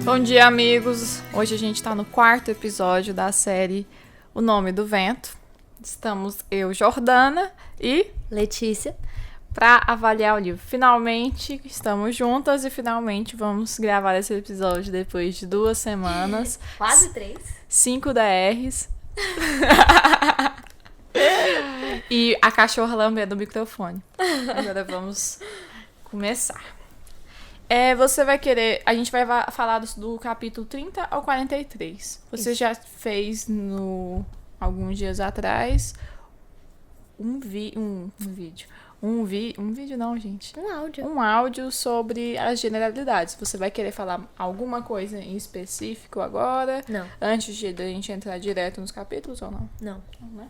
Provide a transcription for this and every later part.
Bom dia, amigos! Hoje a gente tá no 4º episódio da série O Nome do Vento. Estamos eu, Jordana e Letícia para avaliar o livro. Finalmente estamos juntas e finalmente vamos gravar esse episódio depois de 2 semanas. Quase 3. 5 DRs. E a cachorra lambendo o microfone. Agora vamos começar. Você vai querer... A gente vai falar do capítulo 30 ao 43. Você já fez alguns dias atrás um vídeo. Um vídeo não, gente. Um áudio sobre as generalidades. Você vai querer falar alguma coisa em específico agora? Não. Antes de a gente entrar direto nos capítulos ou não? Não. Não, né?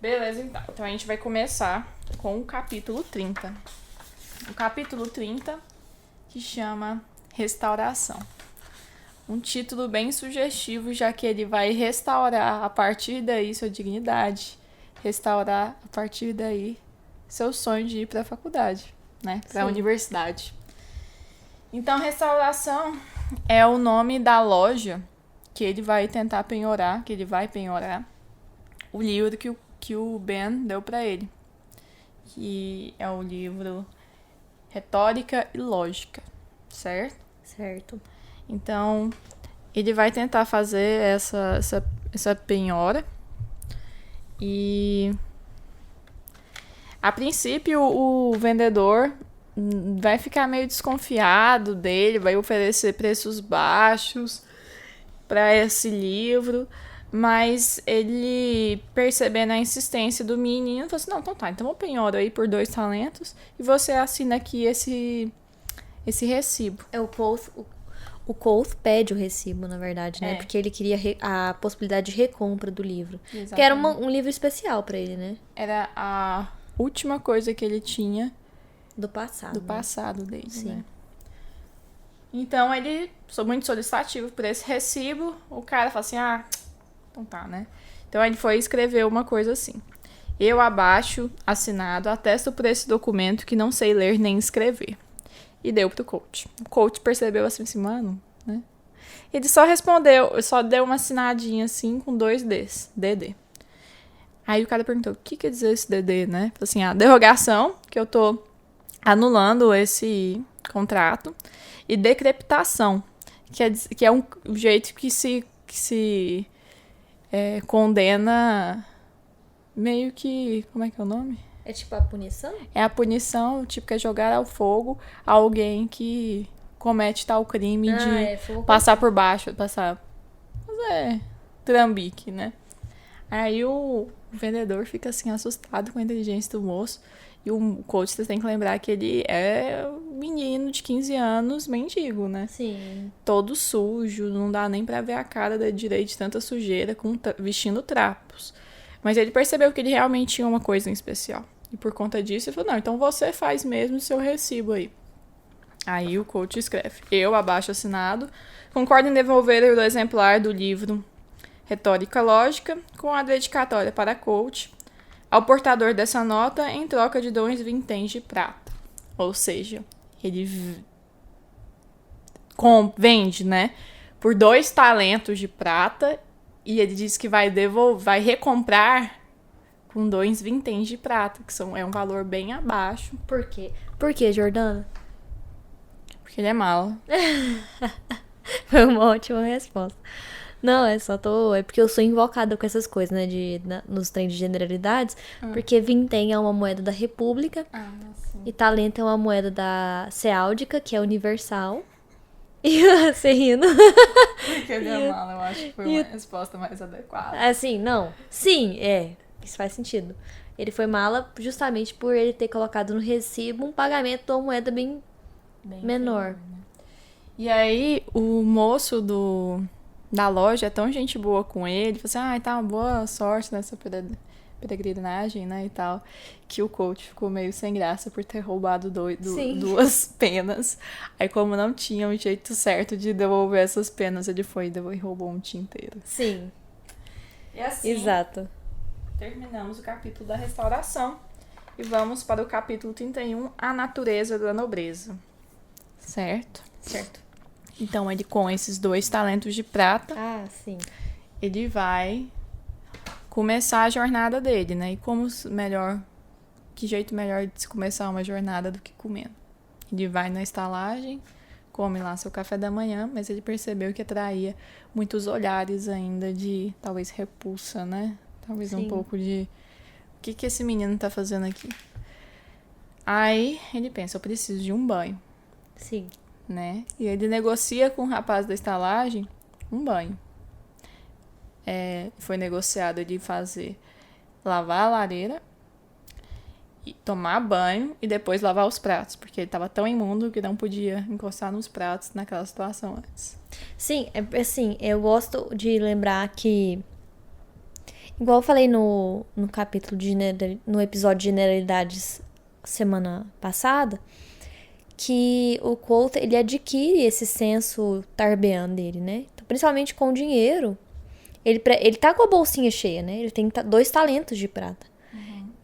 Beleza, então. Então a gente vai começar com o capítulo 30. O capítulo 30... que chama Restauração. Um título bem sugestivo, já que ele vai restaurar a partir daí sua dignidade, restaurar a partir daí seu sonho de ir para a faculdade, né? Para a universidade. Então, Restauração é o nome da loja que ele vai tentar penhorar, o livro que o Ben deu para ele, que é o livro Retórica e Lógica, certo? Certo. Então, ele vai tentar fazer essa penhora. E, a princípio, o vendedor vai ficar meio desconfiado dele, vai oferecer preços baixos para esse livro. Mas ele, percebendo a insistência do menino, falou assim, não, então eu penhoro aí por 2 talentos e você assina aqui esse recibo. O Quoth pede o recibo, na verdade, né? Porque ele queria a possibilidade de recompra do livro. Exatamente. Que era um livro especial pra ele, né? Era a última coisa que ele tinha do passado. Do passado dele, sim. Né? Então, ele sou muito solicitativo por esse recibo. O cara fala assim, então tá, né? Então ele foi escrever uma coisa assim. Eu abaixo, assinado, atesto por esse documento que não sei ler nem escrever. E deu pro coach. O coach percebeu assim, mano, né? Ele só respondeu, só deu uma assinadinha assim com 2 Ds, DD. Aí o cara perguntou, o que quer dizer esse DD, né? Falei assim, a derrogação, que eu tô anulando esse contrato, e decrepitação, que é um jeito que se condena meio que... Como é que é o nome? É tipo a punição? É a punição, tipo, que é jogar ao fogo alguém que comete tal crime de passar por baixo, Mas trambique, né? Aí o vendedor fica assim, assustado com a inteligência do moço. E o coach, você tem que lembrar que ele é um menino de 15 anos, mendigo, né? Sim. Todo sujo, não dá nem pra ver a cara dele direito de tanta sujeira, vestindo trapos. Mas ele percebeu que ele realmente tinha uma coisa em especial. E por conta disso, ele falou, não, então você faz mesmo o seu recibo aí. Aí o coach escreve, eu, abaixo assinado, concordo em devolver o exemplar do livro Retórica Lógica com a dedicatória para coach ao portador dessa nota em troca de 2 vinténs de prata. Ou seja, ele vende, né, por 2 talentos de prata e ele diz que vai recomprar com 2 vinténs de prata, que é um valor bem abaixo. Por quê? Por quê, Jordana? Porque ele é mala. Foi uma ótima resposta. Não, é porque eu sou invocada com essas coisas, né, nos trem de generalidades, porque vintém é uma moeda da República, e talento é uma moeda da Ceáldica, que é universal. E você rindo. Porque ele é mala, eu acho que foi uma resposta mais adequada. Assim, não. Sim, isso faz sentido. Ele foi mala justamente por ele ter colocado no recibo um pagamento de uma moeda bem menor. Inferior, né? E aí, o moço da loja é tão gente boa com ele, falou assim, tá, boa sorte nessa peregrinagem, né, e tal, que o coach ficou meio sem graça por ter roubado 2 penas. Aí, como não tinha um jeito certo de devolver essas penas, ele foi e roubou um tinteiro. Sim. E assim... Exato. terminamos o capítulo da restauração e vamos para o capítulo 31, a natureza da nobreza. Certo? Certo. Então, ele com esses 2 talentos de prata, sim. ele vai começar a jornada dele, né? E que jeito melhor de se começar uma jornada do que comendo? Ele vai na estalagem, come lá seu café da manhã, mas ele percebeu que atraía muitos olhares ainda de, talvez, repulsa, né? Talvez um pouco de, o que esse menino tá fazendo aqui? Aí, ele pensa, eu preciso de um banho. Sim. Né? E ele negocia com o rapaz da estalagem um banho. Foi negociado de lavar a lareira, e tomar banho e depois lavar os pratos, porque ele estava tão imundo que não podia encostar nos pratos naquela situação antes. Sim, assim, eu gosto de lembrar que, igual eu falei no capítulo no episódio de generalidades semana passada, que o Quoth, ele adquire esse senso tarbean dele, né? Então, principalmente com o dinheiro, ele tá com a bolsinha cheia, né? Ele tem 2 talentos de prata.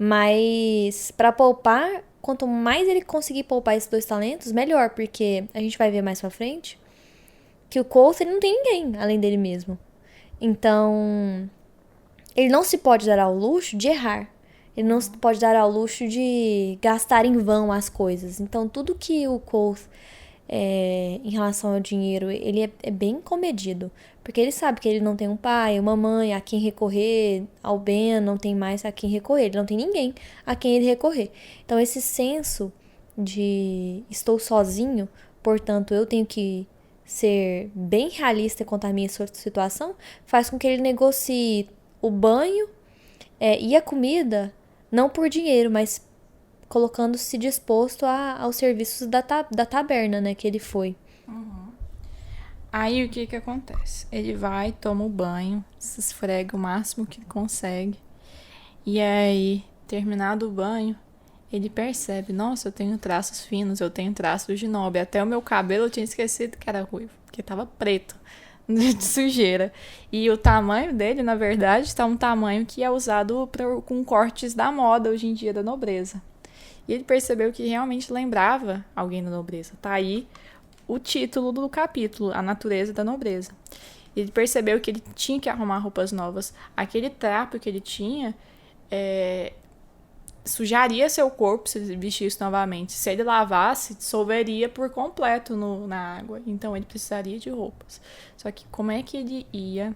Mas para poupar, quanto mais ele conseguir poupar esses 2 talentos, melhor, porque a gente vai ver mais pra frente que o Quoth, ele não tem ninguém além dele mesmo. Então, ele não se pode dar ao luxo de errar. Ele não se pode dar ao luxo de gastar em vão as coisas. Então, tudo que o Quoth, em relação ao dinheiro, ele é bem comedido. Porque ele sabe que ele não tem um pai, uma mãe a quem recorrer, ao Ben não tem mais a quem recorrer. Ele não tem ninguém a quem ele recorrer. Então, esse senso de estou sozinho, portanto, eu tenho que ser bem realista quanto à minha situação, faz com que ele negocie o banho e a comida, não por dinheiro, mas colocando-se disposto aos serviços da taberna, né, que ele foi. Aí o que acontece? Ele vai, toma o banho, se esfrega o máximo que consegue. E aí, terminado o banho, ele percebe, nossa, eu tenho traços finos, eu tenho traços de nobre. Até o meu cabelo eu tinha esquecido que era ruivo, porque tava preto de sujeira. E o tamanho dele, na verdade, está um tamanho que é usado com cortes da moda hoje em dia da nobreza. E ele percebeu que realmente lembrava alguém da nobreza. Tá aí o título do capítulo, a natureza da nobreza. Ele percebeu que ele tinha que arrumar roupas novas. Aquele trapo que ele tinha sujaria seu corpo se ele vestisse novamente. Se ele lavasse, dissolveria por completo na água. Então ele precisaria de roupas. Só que como é que ele ia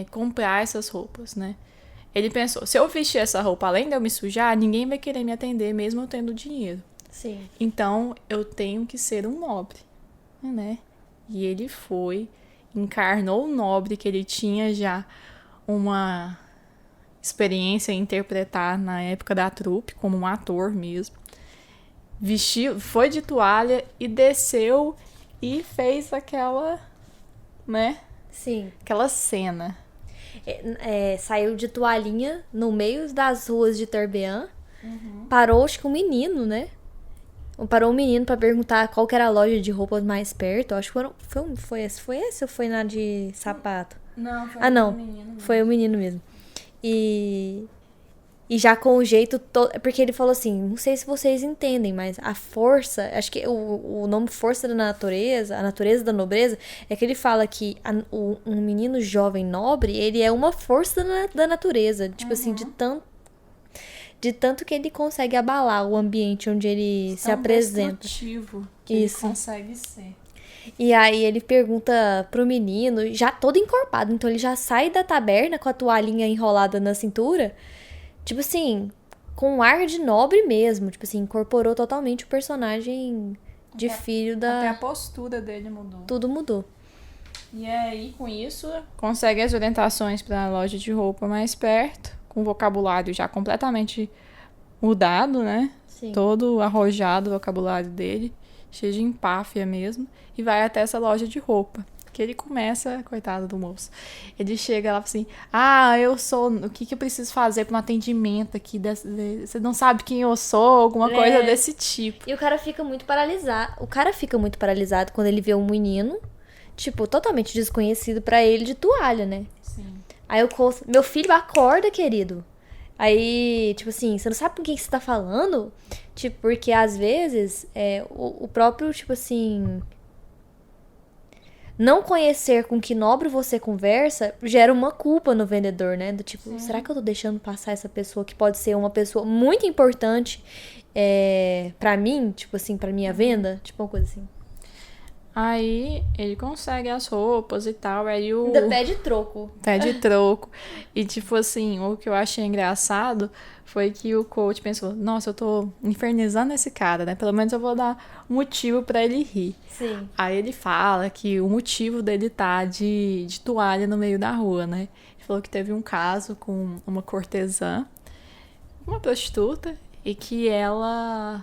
comprar essas roupas, né? Ele pensou, se eu vestir essa roupa, além de eu me sujar, ninguém vai querer me atender, mesmo eu tendo dinheiro. Sim. Então, eu tenho que ser um nobre, né? E ele encarnou o nobre, que ele tinha já uma experiência em interpretar na época da trupe, como um ator mesmo. Vestiu, foi de toalha e desceu e fez aquela, né? Sim. Aquela cena. Saiu de toalhinha no meio das ruas de Tarbean. Parou, acho que um menino, né? Parou um menino pra perguntar qual que era a loja de roupas mais perto. Acho que foi esse ou foi na de sapato? Não, foi não. menino mesmo. Foi o menino mesmo. E já com o jeito todo. Porque ele falou assim: não sei se vocês entendem, mas a força. Acho que o nome força da natureza, a natureza da nobreza, é que ele fala que um menino jovem nobre, ele é uma força da natureza. Tipo assim, de tanto que ele consegue abalar o ambiente onde ele se apresenta. Destrutivo que Isso. ele consegue ser. E aí ele pergunta pro menino, já todo encorpado, então ele já sai da taberna com a toalhinha enrolada na cintura, tipo assim, com um ar de nobre mesmo, tipo assim, incorporou totalmente o personagem de filho da... Até a postura dele mudou. Tudo mudou. E aí, com isso, consegue as orientações para a loja de roupa mais perto, com o vocabulário já completamente mudado, né? Sim. Todo arrojado o vocabulário dele, cheio de empáfia mesmo, e vai até essa loja de roupa. Que ele começa, coitado do moço, ele chega lá assim, o que eu preciso fazer para um atendimento aqui, você não sabe quem eu sou, alguma coisa desse tipo. E o cara fica muito paralisado, quando ele vê um menino, tipo, totalmente desconhecido pra ele, de toalha, né? Sim. Aí o Cole, meu filho, acorda, querido. Aí, tipo assim, você não sabe com quem que você tá falando? Tipo, porque às vezes o próprio, tipo assim, não conhecer com que nobre você conversa gera uma culpa no vendedor, né? Do tipo, será que eu tô deixando passar essa pessoa que pode ser uma pessoa muito importante pra mim? Tipo assim, pra minha venda? Tipo uma coisa assim. Aí ele consegue as roupas e tal, aí o... Ainda pede troco. Pede troco. E tipo assim, o que eu achei engraçado foi que o coach pensou, nossa, eu tô infernizando esse cara, né? Pelo menos eu vou dar motivo pra ele rir. Sim. Aí ele fala que o motivo dele tá de toalha no meio da rua, né? Ele falou que teve um caso com uma cortesã, uma prostituta, e que ela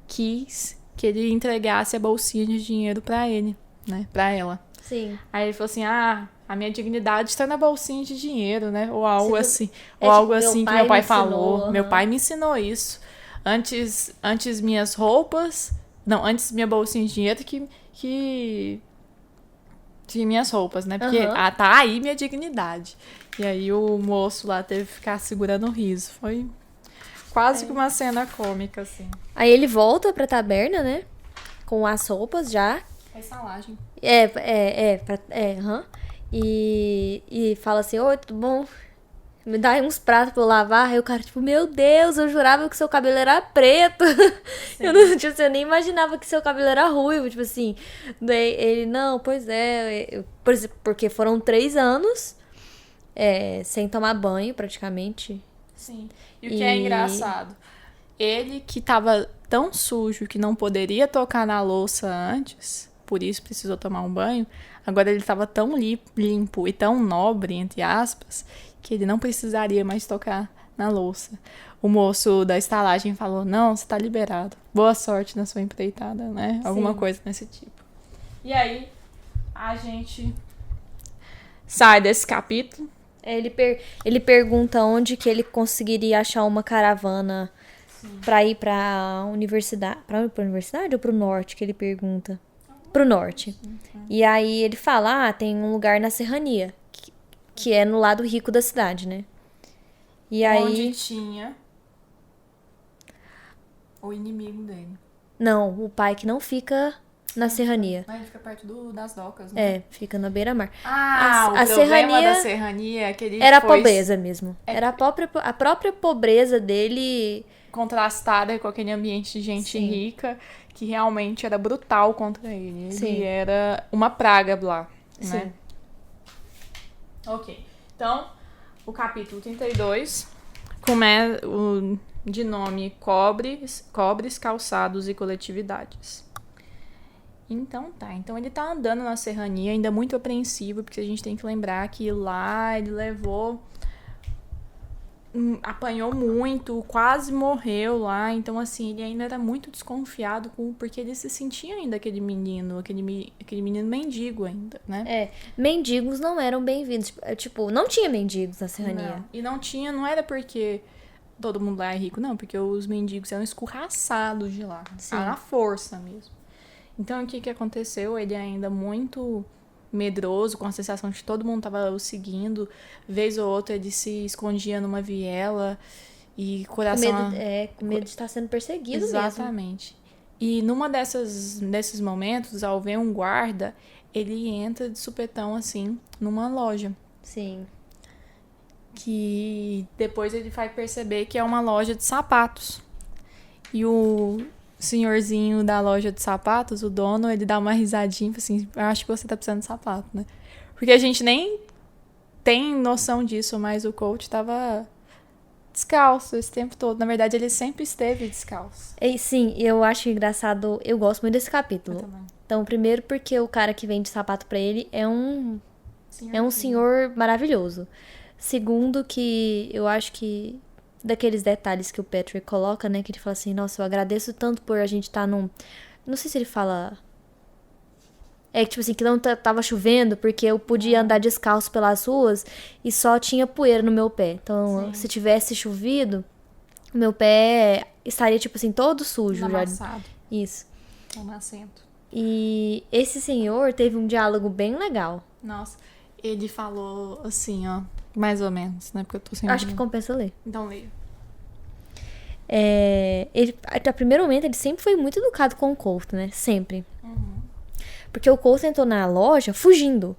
quis que ele entregasse a bolsinha de dinheiro pra ele, né? Pra ela. Sim. Aí ele falou assim, a minha dignidade está na bolsinha de dinheiro, né? Ou algo assim. É Ou algo tipo, assim que meu meu pai pai me falou. ensinou, Meu aham. pai me ensinou isso. Antes minhas roupas... Não, antes minha bolsinha de dinheiro que minhas roupas, né? Porque Aham. tá aí minha dignidade. E aí o moço lá teve que ficar segurando o riso. Foi quase que uma cena cômica, assim. Aí ele volta pra taberna, né? Com as roupas já. É salagem. Aham. E fala assim, oi, tudo bom? Me dá aí uns pratos pra eu lavar. Aí o cara, tipo, meu Deus, eu jurava que seu cabelo era preto. Eu não, tipo, assim, eu nem imaginava que seu cabelo era ruivo, tipo assim. Daí ele, não, pois é. Porque foram 3 anos sem tomar banho, praticamente. Sim. E o que é engraçado, ele que tava tão sujo que não poderia tocar na louça antes, por isso precisou tomar um banho, agora ele tava tão limpo e tão nobre, entre aspas, que ele não precisaria mais tocar na louça. O moço da estalagem falou, não, você tá liberado. Boa sorte na sua empreitada, né? Alguma coisa desse tipo. E aí, a gente sai desse capítulo. Ele pergunta onde que ele conseguiria achar uma caravana pra ir pra universidade. Pra universidade ou pro norte? Que ele pergunta. Pro norte. E aí ele fala, tem um lugar na serrania. Que é no lado rico da cidade, né? E Onde aí... tinha o inimigo dele. Não, o pai que não fica na serrania. Ele fica perto das docas, né? Fica na beira-mar. Ah, A o problema serrania da serrania é que ele era a foi pobreza mesmo. Era a própria pobreza dele. contrastada com aquele ambiente de gente rica que realmente era brutal contra ele. Ele era uma praga lá, né? Ok. Então, o capítulo 32 começa de nome Cobres, Calçados e Coletividades. Então tá. Então ele tá andando na serrania, ainda muito apreensivo, porque a gente tem que lembrar que lá ele levou... apanhou muito, quase morreu lá. Então, assim, ele ainda era muito desconfiado porque ele se sentia ainda aquele menino mendigo ainda, né? Mendigos não eram bem-vindos. Tipo, não tinha mendigos na serrania. Não. E não era porque todo mundo lá é rico, não, porque os mendigos eram escorraçados de lá. Na força mesmo. Então, o que aconteceu? Ele ainda muito medroso, com a sensação de que todo mundo tava o seguindo. Vez ou outra, ele se escondia numa viela e coração... Com medo de estar sendo perseguido mesmo. Exatamente. E numa desses momentos, ao ver um guarda, ele entra de supetão, assim, numa loja. Sim. Que depois ele vai perceber que é uma loja de sapatos. E o senhorzinho da loja de sapatos, o dono, ele dá uma risadinha, assim, eu acho que você tá precisando de sapato, né? Porque a gente nem tem noção disso, mas o coach tava descalço esse tempo todo. Na verdade, ele sempre esteve descalço. Sim, eu acho engraçado, eu gosto muito desse capítulo. Então, primeiro porque o cara que vende sapato pra ele é um senhor maravilhoso. Segundo que eu acho que daqueles detalhes que o Patrick coloca, né? Que ele fala assim, nossa, eu agradeço tanto por a gente estar num... Não sei se ele fala... tipo assim, que não tava chovendo, porque eu podia andar descalço pelas ruas e só tinha poeira no meu pé. Então, se tivesse chovido, o meu pé estaria, tipo assim, todo sujo. Amassado. Isso. Amacento. E esse senhor teve um diálogo bem legal. Nossa, ele falou assim, ó... Mais ou menos, né? Porque eu tô sem... Acho que compensa ler. Então leia. Ele, a primeiro momento, ele sempre foi muito educado com o Colt, né? Sempre. Porque o Colt entrou na loja fugindo.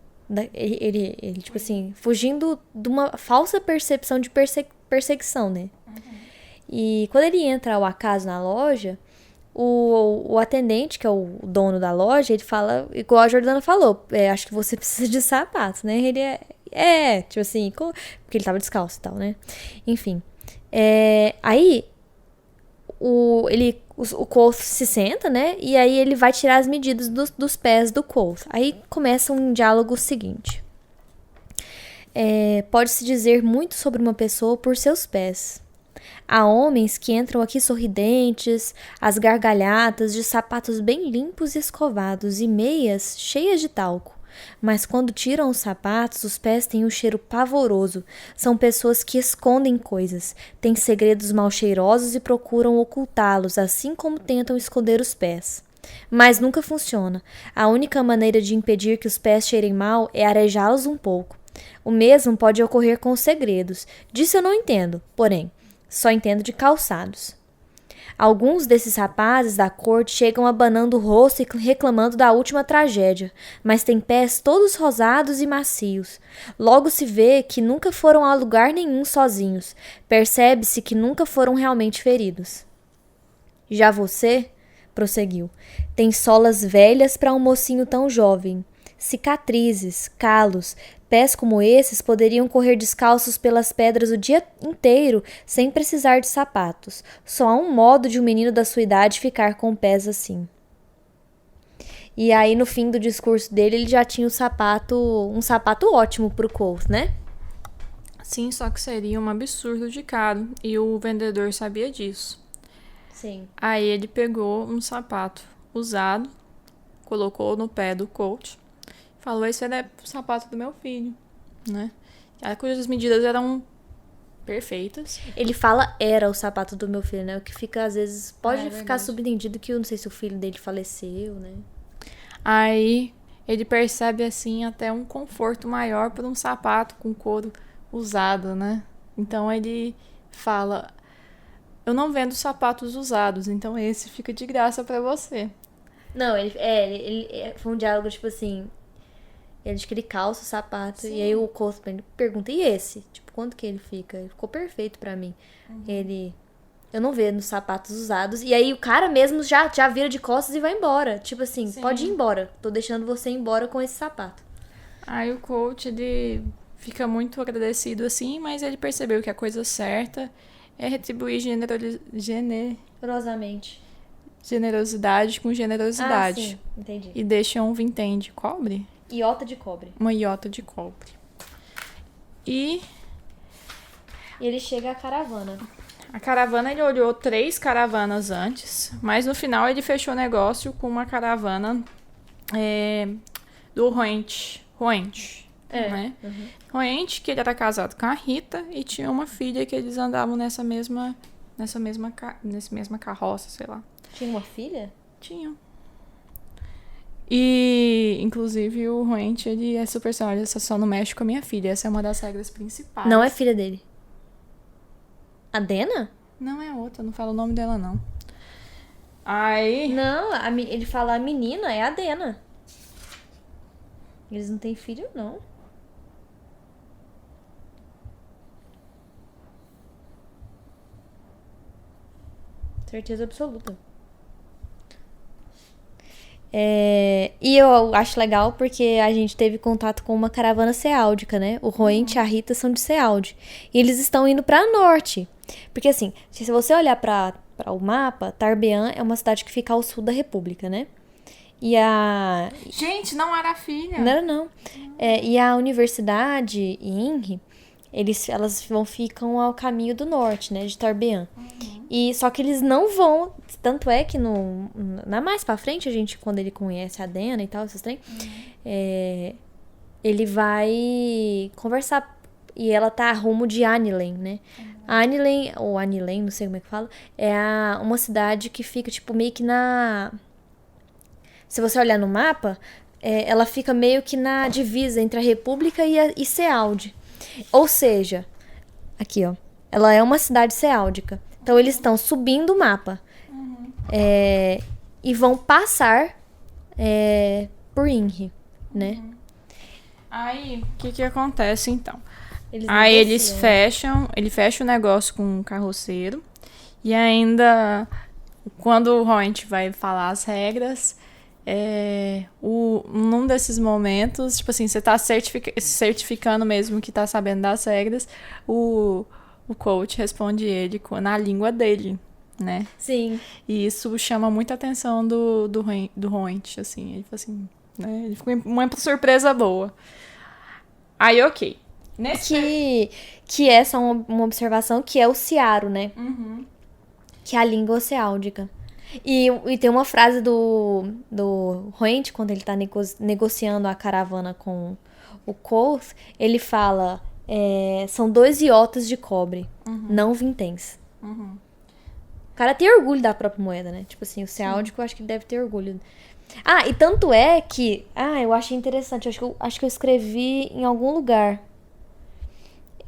Ele tipo assim, fugindo de uma falsa percepção de perseguição, né? E quando ele entra ao acaso na loja, o atendente, que é o dono da loja, ele fala, igual a Jordana falou, acho que você precisa de sapatos, né? Ele tipo assim, porque ele tava descalço e tal, né? Enfim. Aí, o Colt se senta, né? E aí ele vai tirar as medidas dos pés do Colt. Aí começa um diálogo seguinte. Pode-se dizer muito sobre uma pessoa por seus pés. Há homens que entram aqui sorridentes, às gargalhadas, de sapatos bem limpos e escovados e meias cheias de talco. Mas quando tiram os sapatos, os pés têm um cheiro pavoroso. São pessoas que escondem coisas, têm segredos mal cheirosos e procuram ocultá-los, assim como tentam esconder os pés. Mas nunca funciona. A única maneira de impedir que os pés cheirem mal é arejá-los um pouco. O mesmo pode ocorrer com os segredos. Disso eu não entendo, porém, só entendo de calçados. Alguns desses rapazes da corte chegam abanando o rosto e reclamando da última tragédia, mas têm pés todos rosados e macios. Logo se vê que nunca foram a lugar nenhum sozinhos. Percebe-se que nunca foram realmente feridos. Já você, prosseguiu, tem solas velhas para um mocinho tão jovem. Cicatrizes, calos, pés como esses poderiam correr descalços pelas pedras o dia inteiro sem precisar de sapatos. Só há um modo de um menino da sua idade ficar com pés assim. E aí, no fim do discurso dele, ele já tinha um sapato ótimo pro Colt, né? Sim, só que seria um absurdo de caro. E o vendedor sabia disso. Sim. Aí ele pegou um sapato usado, colocou no pé do Colt, falou, esse é o sapato do meu filho, né? Cujas medidas eram perfeitas. Ele fala, era o sapato do meu filho, né? O que fica, às vezes, pode ficar verdade. subentendido que eu não sei se o filho dele faleceu, né? Aí ele percebe, assim, até um conforto maior por um sapato com couro usado, né? Então ele fala, eu não vendo sapatos usados, então esse fica de graça pra você. Não, ele foi um diálogo, tipo assim, ele diz que ele calça o sapato, e aí o Colt pergunta, e esse? Tipo, quanto que ele fica? Ele ficou perfeito pra mim. Eu não vendo sapatos usados, e aí o cara mesmo já vira de costas e vai embora. Tipo assim, Sim. Pode ir embora, tô deixando você ir embora com esse sapato. Aí o Colt, ele fica muito agradecido, assim, mas ele percebeu que a coisa certa é retribuir generosidade com generosidade. Sim, entendi. E deixa um vintém de cobre. Iota de cobre. Uma iota de cobre. E ele chega à caravana. A caravana, ele olhou 3 caravanas antes, mas no final ele fechou negócio com uma caravana do Roente, né? Roente, que ele era casado com a Rita e tinha uma filha que eles andavam nessa mesma carroça, sei lá. Tinha uma filha? Tinha. E, inclusive, o Roente, ele é super sério, ele só não mexe com a minha filha. Essa é uma das regras principais. Não é filha dele. A Dena? Não é outra, não fala o nome dela, não. Aí... Não, ele fala a menina é a Dena. Eles não têm filho, não. Certeza absoluta. E eu acho legal porque a gente teve contato com uma caravana ceáldica, né? O Roente e a Rita são de Cealde. E eles estão indo pra norte. Porque assim, se você olhar para o mapa, Tarbean é uma cidade que fica ao sul da República, né? Gente, não era a filha. Não era, não. E a universidade e INRI, elas ficam ao caminho do norte, né? De Tarbean. E só que eles não vão... Tanto é que mais pra frente, quando ele conhece a Dena e tal, esses trem, ele vai conversar. E ela tá a rumo de Anilen, né? Anilen, ou Anilen, não sei como é que fala, é uma cidade que fica, tipo, meio que na... Se você olhar no mapa, ela fica meio que na divisa entre a República e Cealde. Ou seja, aqui, ó. Ela é uma cidade ceáldica. Então, eles estão subindo o mapa. E vão passar por Inri, né? Aí, o que acontece, então? Eles Aí negociam. ele fecha o negócio com o carroceiro. E ainda, quando o Roent vai falar as regras, num desses momentos, tipo assim, você tá certificando mesmo que tá sabendo das regras, o coach responde ele na língua dele, né? Sim. E isso chama muita atenção do Roent, assim. Ele fala assim, né? Ele ficou uma surpresa boa. Aí, ok. Que essa é uma observação que é o Ciaro, né? Uhum. Que é a língua ceáldica. E tem uma frase do Roent, quando ele tá negociando a caravana com o Koth, ele fala, são 2 iotas de cobre, não vinténs. Uhum. O cara tem orgulho da própria moeda, né? Tipo assim, o ceáldico eu acho que ele deve ter orgulho. Ah, e tanto é que... eu achei interessante, acho que eu escrevi em algum lugar.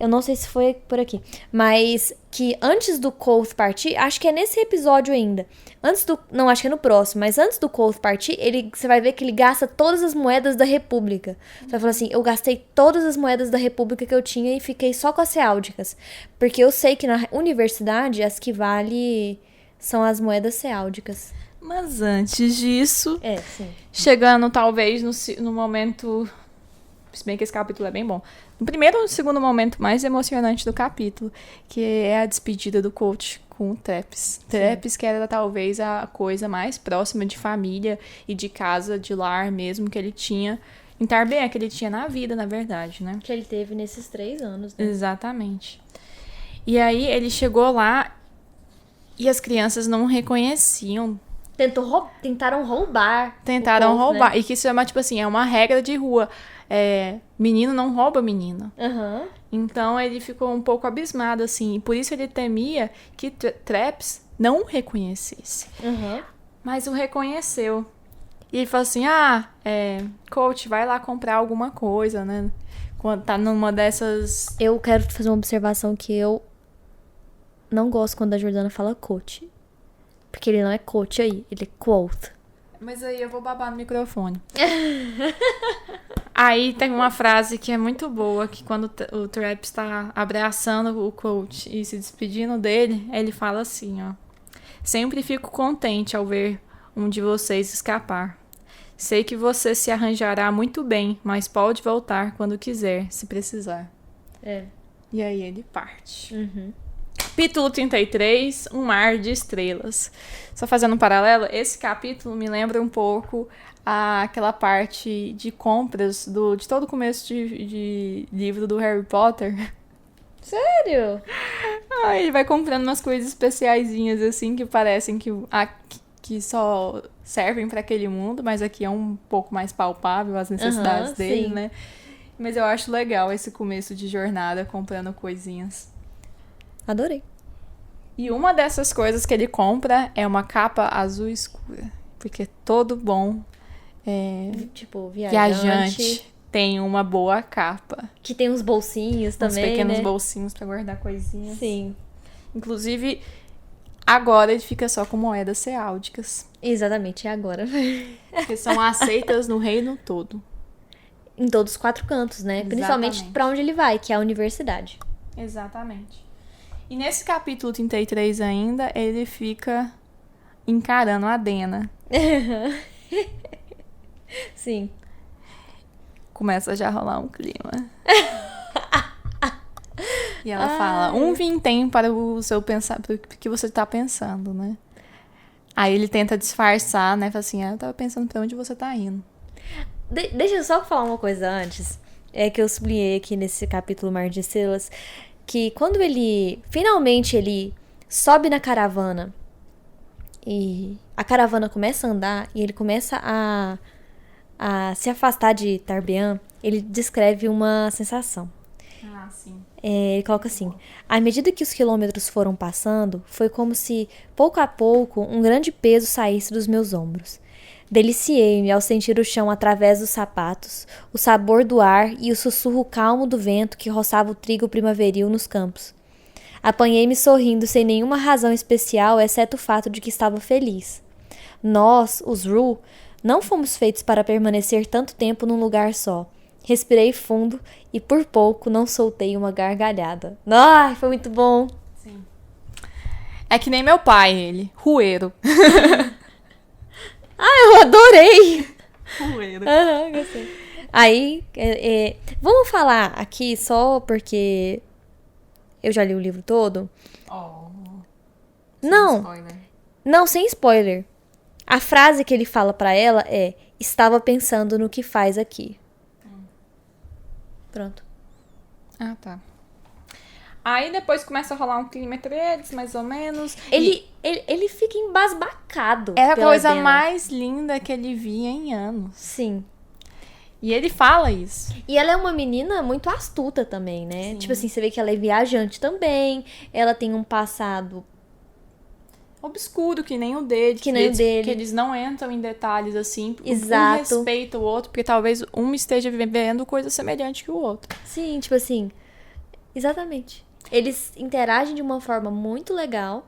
Eu não sei se foi por aqui. Mas que antes do Koth partir, acho que é nesse episódio ainda. Não, acho que é no próximo, mas antes do Koth partir, você vai ver que ele gasta todas as moedas da República. Você vai falar assim, eu gastei todas as moedas da República que eu tinha e fiquei só com as ceáldicas. Porque eu sei que na universidade, as que vale são as moedas ceáldicas. Mas antes disso, sim. Chegando talvez no momento... Se bem que esse capítulo é bem bom. No primeiro ou no segundo momento mais emocionante do capítulo, que é a despedida do coach com o Traps. Traps, que era talvez a coisa mais próxima de família e de casa, de lar mesmo, que ele tinha em Tarbean, que ele tinha na vida, na verdade, né? Que ele teve nesses 3 anos, né? Exatamente. E aí ele chegou lá e as crianças não reconheciam. Tentaram roubar. Tentaram roubar. Né? E que isso é tipo assim, é uma regra de rua. Menino não rouba menino. Uhum. Então ele ficou um pouco abismado, assim. E por isso ele temia que Traps não o reconhecesse. Uhum. Mas o reconheceu. E ele falou assim, coach, vai lá comprar alguma coisa, né? Quando tá numa dessas... Eu quero fazer uma observação que eu não gosto quando a Jordana fala coach. Porque ele não é coach aí, ele é quote. Mas aí eu vou babar no microfone. Aí tem uma frase que é muito boa, que quando o Traps está abraçando o coach e se despedindo dele, ele fala assim, ó. Sempre fico contente ao ver um de vocês escapar. Sei que você se arranjará muito bem, mas pode voltar quando quiser, se precisar. E aí ele parte. Uhum. Capítulo 33, Um Mar de Estrelas. Só fazendo um paralelo, esse capítulo me lembra um pouco aquela parte de compras de todo o começo de livro do Harry Potter. Sério? Ele vai comprando umas coisas especiaisinhas assim que parecem que só servem para aquele mundo, mas aqui é um pouco mais palpável as necessidades dele, sim. né? Mas eu acho legal esse começo de jornada comprando coisinhas. Adorei. E uma dessas coisas que ele compra é uma capa azul escura. Porque todo bom tipo, viajante tem uma boa capa. Que tem uns bolsinhos também, uns pequenos né? bolsinhos pra guardar coisinhas. Sim. Inclusive, agora ele fica só com moedas ceáldicas. Exatamente, é agora. Que são aceitas no reino todo. Em todos os 4 cantos, né? Exatamente. Principalmente pra onde ele vai, que é a universidade. Exatamente. E nesse capítulo 33 ainda, ele fica encarando a Dena. Sim. Começa já a rolar um clima. E ela fala, um vintém para o seu pensar, para o que você tá pensando, né? Aí ele tenta disfarçar, né? Fala assim, eu tava pensando pra onde você tá indo. Deixa eu só falar uma coisa antes. É que eu sublinhei aqui nesse capítulo Mar de Estrelas. Que quando finalmente ele sobe na caravana e a caravana começa a andar e ele começa a se afastar de Tarbean, ele descreve uma sensação. Sim. Ele coloca assim, à medida que os quilômetros foram passando, foi como se, pouco a pouco, um grande peso saísse dos meus ombros. Deliciei-me ao sentir o chão através dos sapatos, o sabor do ar e o sussurro calmo do vento que roçava o trigo primaveril nos campos. Apanhei-me sorrindo sem nenhuma razão especial, exceto o fato de que estava feliz. Nós, os Rue, não fomos feitos para permanecer tanto tempo num lugar só. Respirei fundo e por pouco não soltei uma gargalhada. Ai, foi muito bom. Sim. É que nem meu pai, ele. Rueiro. Eu adorei! Rueiro. Gostei. Aí, vamos falar aqui só porque eu já li o livro todo. Não, Spoiler. não, sem spoiler. A frase que ele fala pra ela é: estava pensando no que faz aqui. Pronto. Ah, tá. Aí depois começa a rolar um clima entre eles, mais ou menos. Ele fica embasbacado. É a pela coisa Dena. mais linda que ele via em anos. Sim. E ele fala isso. E ela é uma menina muito astuta também, né? Sim. Tipo assim, você vê que ela é viajante também. Ela tem um passado Obscuro, que nem o dele. Que nem o dele. Que eles não entram em detalhes assim. Exato. Um respeita o outro, porque talvez um esteja vivendo coisa semelhante que o outro. Sim, tipo assim. Exatamente. Eles interagem de uma forma muito legal,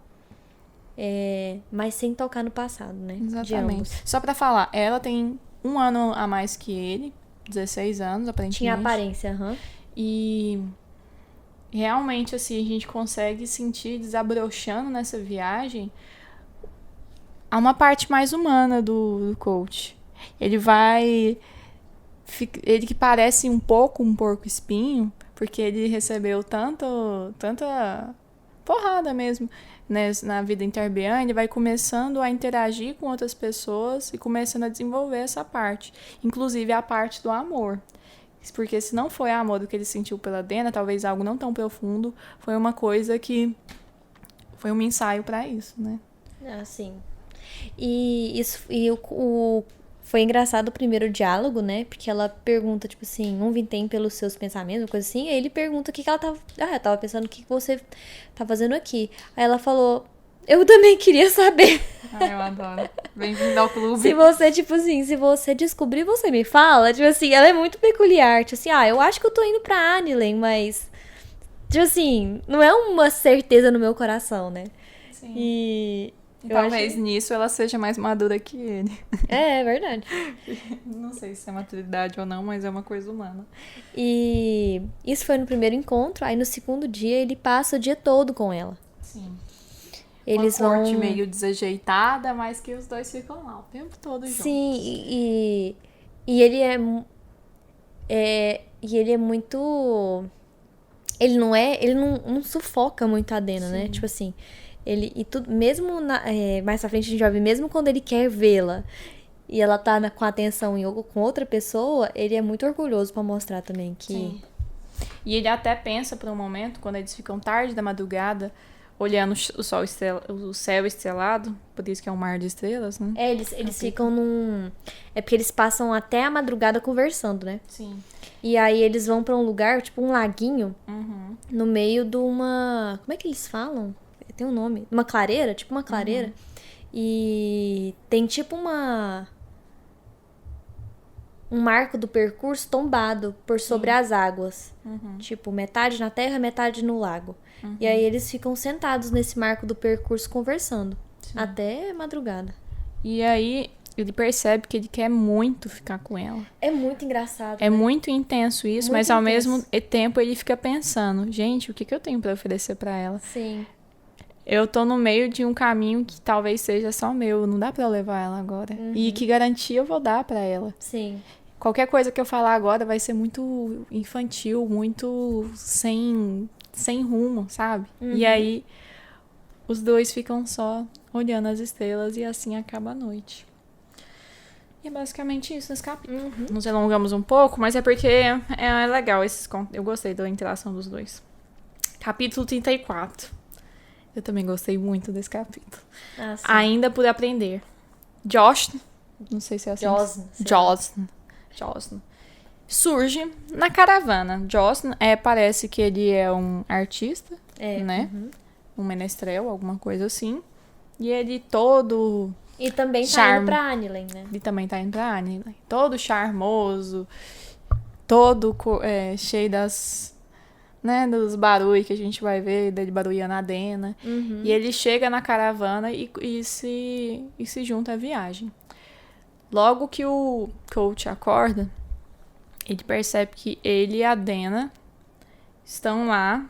mas sem tocar no passado, né? De ambos. Exatamente. Só pra falar, ela tem 1 ano a mais que ele, 16 anos, aparentemente. Tinha aparência, aham. E realmente, assim, a gente consegue sentir desabrochando nessa viagem há uma parte mais humana do coach. Ele vai... Ele que parece um pouco um porco-espinho, porque ele recebeu tanta porrada mesmo, né, na vida interbiana, ele vai começando a interagir com outras pessoas e começando a desenvolver essa parte. Inclusive a parte do amor. Porque se não foi amor do que ele sentiu pela Dena, talvez algo não tão profundo, foi uma coisa que... Foi um ensaio pra isso, né? Ah, sim. E foi engraçado o primeiro diálogo, né? Porque ela pergunta, tipo assim, um vintém pelos seus pensamentos, uma coisa assim. Aí ele pergunta o que ela tava... eu tava pensando o que você tá fazendo aqui. Aí ela falou, eu também queria saber. Eu adoro. Bem-vindo ao clube. Se você, tipo assim, se você descobrir, você me fala. Tipo assim, ela é muito peculiar. Tipo assim, eu acho que eu tô indo pra Anilen, mas... Tipo assim, não é uma certeza no meu coração, né? Sim. E talvez nisso ela seja mais madura que ele. É verdade. Não sei se é maturidade ou não, mas é uma coisa humana. E isso foi no primeiro encontro. Aí no segundo dia ele passa o dia todo com ela. Sim. Eles uma corte vão... meio desajeitada, mas que os dois ficam lá o tempo todo juntos. Sim, e ele e ele é muito... Ele não sufoca muito a Dena, né? Tipo assim, mesmo mais pra frente a gente vai ver, mesmo quando ele quer vê-la e ela tá com atenção com outra pessoa, ele é muito orgulhoso pra mostrar também que... Sim. E ele até pensa por um momento, quando eles ficam tarde da madrugada, olhando o céu estrelado, por isso que é um mar de estrelas, né? Eles ficam num... É porque eles passam até a madrugada conversando, né? Sim. E aí eles vão pra um lugar, tipo um laguinho, Uhum. no meio de uma... Como é que eles falam? Tem um nome. Uma clareira, tipo uma clareira. E tem tipo um marco do percurso tombado por sobre as águas. Tipo, metade na terra, metade no lago. E aí eles ficam sentados nesse marco do percurso conversando. Sim. Até madrugada. E aí ele percebe que ele quer muito ficar com ela. É muito engraçado. É né? muito intenso isso, Muito mas ao intenso. mesmo tempo ele fica pensando, gente, o que eu tenho pra oferecer pra ela? Sim. Eu tô no meio de um caminho que talvez seja só meu, não dá pra eu levar ela agora. E que garantia eu vou dar pra ela? Sim. Qualquer coisa que eu falar agora vai ser muito infantil, muito sem rumo, sabe? E aí os dois ficam só olhando as estrelas e assim acaba a noite. E é basicamente isso nesse capítulo. Nos alongamos um pouco, mas é porque é legal esses contos. Eu gostei da interação dos dois. Capítulo 34. Eu também gostei muito desse capítulo. Ah, sim. Ainda por aprender. Josh, não sei se é assim. Josn. Surge na caravana. Josn parece que ele é um artista, né? Um menestrel, alguma coisa assim. E ele todo E também tá indo pra Anilen, né? E também tá indo pra Anilen. Todo charmoso, todo cheio das... né, dos barulhos que a gente vai ver, dele barulhando a Dena. E ele chega na caravana e se junta à viagem. Logo que o coach acorda, ele percebe que ele e a Dena estão lá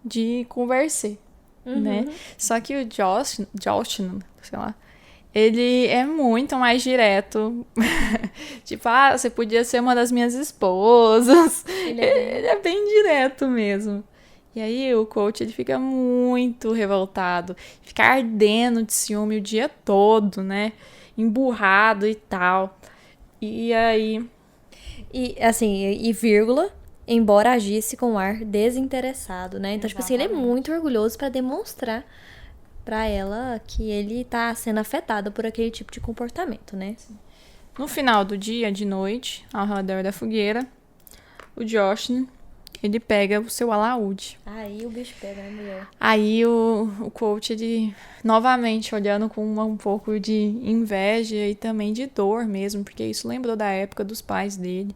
de conversar, né? Só que o Josh, sei lá, ele é muito mais direto. Tipo, você podia ser uma das minhas esposas. Ele é bem direto mesmo. E aí o coach, ele fica muito revoltado. Fica ardendo de ciúme o dia todo, né? Emburrado e tal. E aí... E, assim, e vírgula, embora agisse com um ar desinteressado, né? Então, tipo assim, ele é muito orgulhoso pra demonstrar pra ela que ele tá sendo afetado por aquele tipo de comportamento, né? Sim. No final do dia, de noite, ao redor da fogueira, o Josh, ele pega o seu alaúde. Aí o bicho pega, né, mulher? Aí o coach, ele, novamente, olhando com um pouco de inveja e também de dor mesmo, porque isso lembrou da época dos pais dele.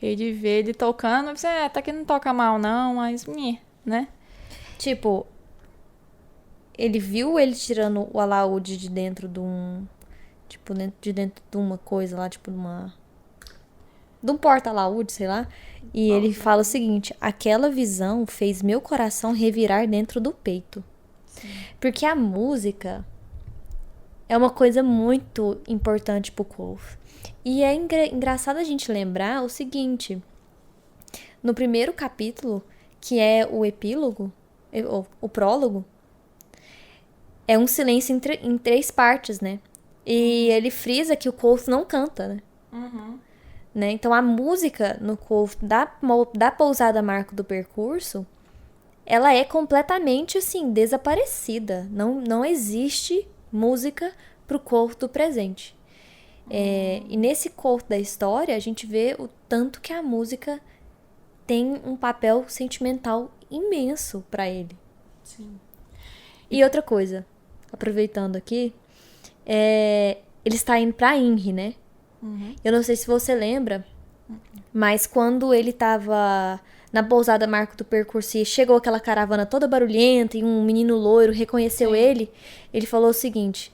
Ele vê ele tocando, você até que não toca mal não, mas, né? Tipo, ele viu ele tirando o alaúde de dentro de um... Tipo, de dentro de uma coisa lá, tipo, de um porta-alaúde, sei lá. E ele fala o seguinte: aquela visão fez meu coração revirar dentro do peito. Sim. Porque a música é uma coisa muito importante pro Quoth. E é engraçado a gente lembrar o seguinte: no primeiro capítulo, que é o epílogo, o prólogo, é um silêncio em 3 partes, né? E ele frisa que o Quoth não canta, né? Né? Então a música no Quoth da pousada Marco do Percurso, ela é completamente assim, desaparecida. Não existe música pro Quoth do presente. E nesse Quoth da história, a gente vê o tanto que a música tem um papel sentimental imenso pra ele. Sim. E outra coisa, aproveitando aqui, ele está indo pra Inri, né? Eu não sei se você lembra, mas quando ele tava na pousada Marco do Percurso e chegou aquela caravana toda barulhenta e um menino loiro reconheceu ele falou o seguinte: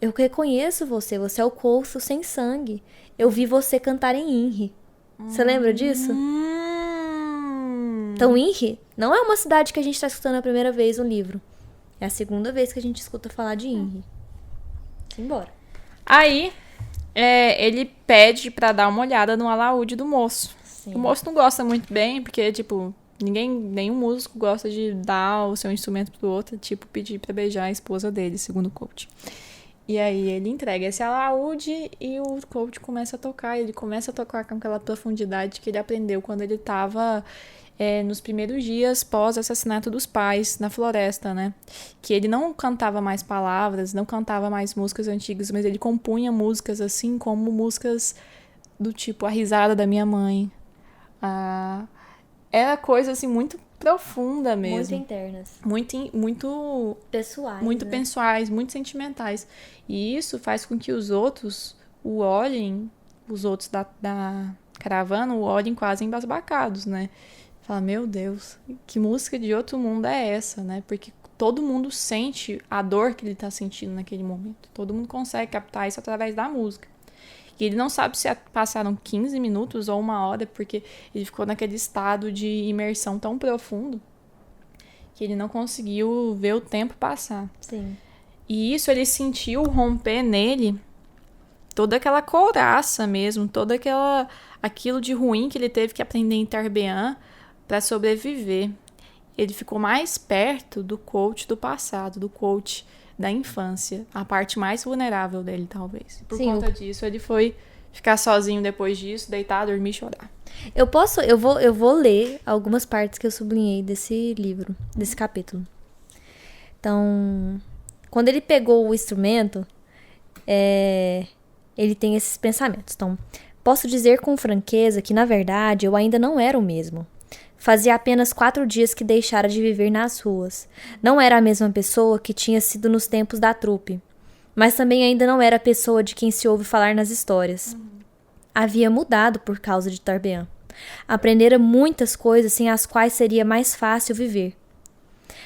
eu reconheço você é o Quoth sem sangue. Eu vi você cantar em Inri. Você lembra disso? Então Inri não é uma cidade que a gente tá escutando a primeira vez no livro. É a segunda vez que a gente escuta falar de Inri. Simbora. Aí, ele pede pra dar uma olhada no alaúde do moço. Sim. O moço não gosta muito bem, porque, tipo, nenhum músico gosta de dar o seu instrumento pro outro, tipo, pedir pra beijar a esposa dele, segundo o coach. E aí ele entrega esse alaúde e o coach começa a tocar. Ele começa a tocar com aquela profundidade que ele aprendeu quando ele tava... nos primeiros dias pós-assassinato dos pais na floresta, né? Que ele não cantava mais palavras, não cantava mais músicas antigas, mas ele compunha músicas assim como músicas do tipo A Risada da Minha Mãe. Era coisa assim muito profunda mesmo. Muito internas. Muito pessoais. Muito né? pessoais, muito sentimentais. E isso faz com que os outros o olhem, os outros da caravana o olhem quase embasbacados, né? Fala, meu Deus, que música de outro mundo é essa, né? Porque todo mundo sente a dor que ele tá sentindo naquele momento. Todo mundo consegue captar isso através da música. E ele não sabe se passaram 15 minutos ou 1 hora, porque ele ficou naquele estado de imersão tão profundo que ele não conseguiu ver o tempo passar. Sim. E isso ele sentiu romper nele toda aquela couraça mesmo, aquilo de ruim que ele teve que aprender em Tarbean para sobreviver. Ele ficou mais perto do coach do passado, do coach da infância, a parte mais vulnerável dele, talvez. Por conta disso, ele foi ficar sozinho depois disso, deitar, dormir e chorar. Eu vou ler algumas partes que eu sublinhei desse livro, desse capítulo. Então, quando ele pegou o instrumento, ele tem esses pensamentos. Então, posso dizer com franqueza que, na verdade, eu ainda não era o mesmo. Fazia apenas 4 dias que deixara de viver nas ruas. Não era a mesma pessoa que tinha sido nos tempos da trupe. mas também ainda não era a pessoa de quem se ouve falar nas histórias. Havia mudado por causa de Tarbean. Aprendera muitas coisas sem as quais seria mais fácil viver.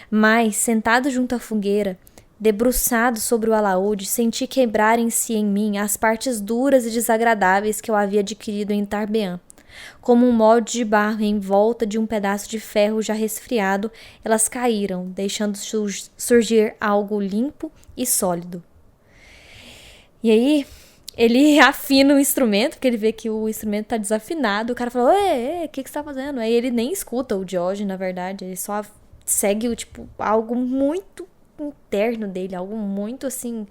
Mas, sentado junto à fogueira, debruçado sobre o alaúde, senti quebrarem-se em mim as partes duras e desagradáveis que eu havia adquirido em Tarbean. Como um molde de barro em volta de um pedaço de ferro já resfriado, elas caíram, deixando surgir algo limpo e sólido. E aí, ele afina o instrumento, porque ele vê que o instrumento tá desafinado. O cara fala, o que você tá fazendo? Aí ele nem escuta o George, na verdade, ele só segue algo muito interno dele, algo muito assim...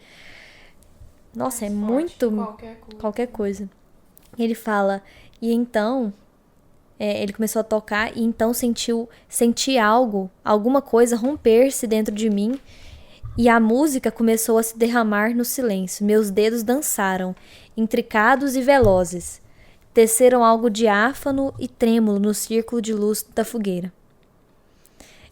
Nossa, é muito... Qualquer coisa. Ele fala... E então, ele começou a tocar e então senti algo, alguma coisa romper-se dentro de mim e a música começou a se derramar no silêncio. Meus dedos dançaram, intricados e velozes. Teceram algo diáfano e trêmulo no círculo de luz da fogueira.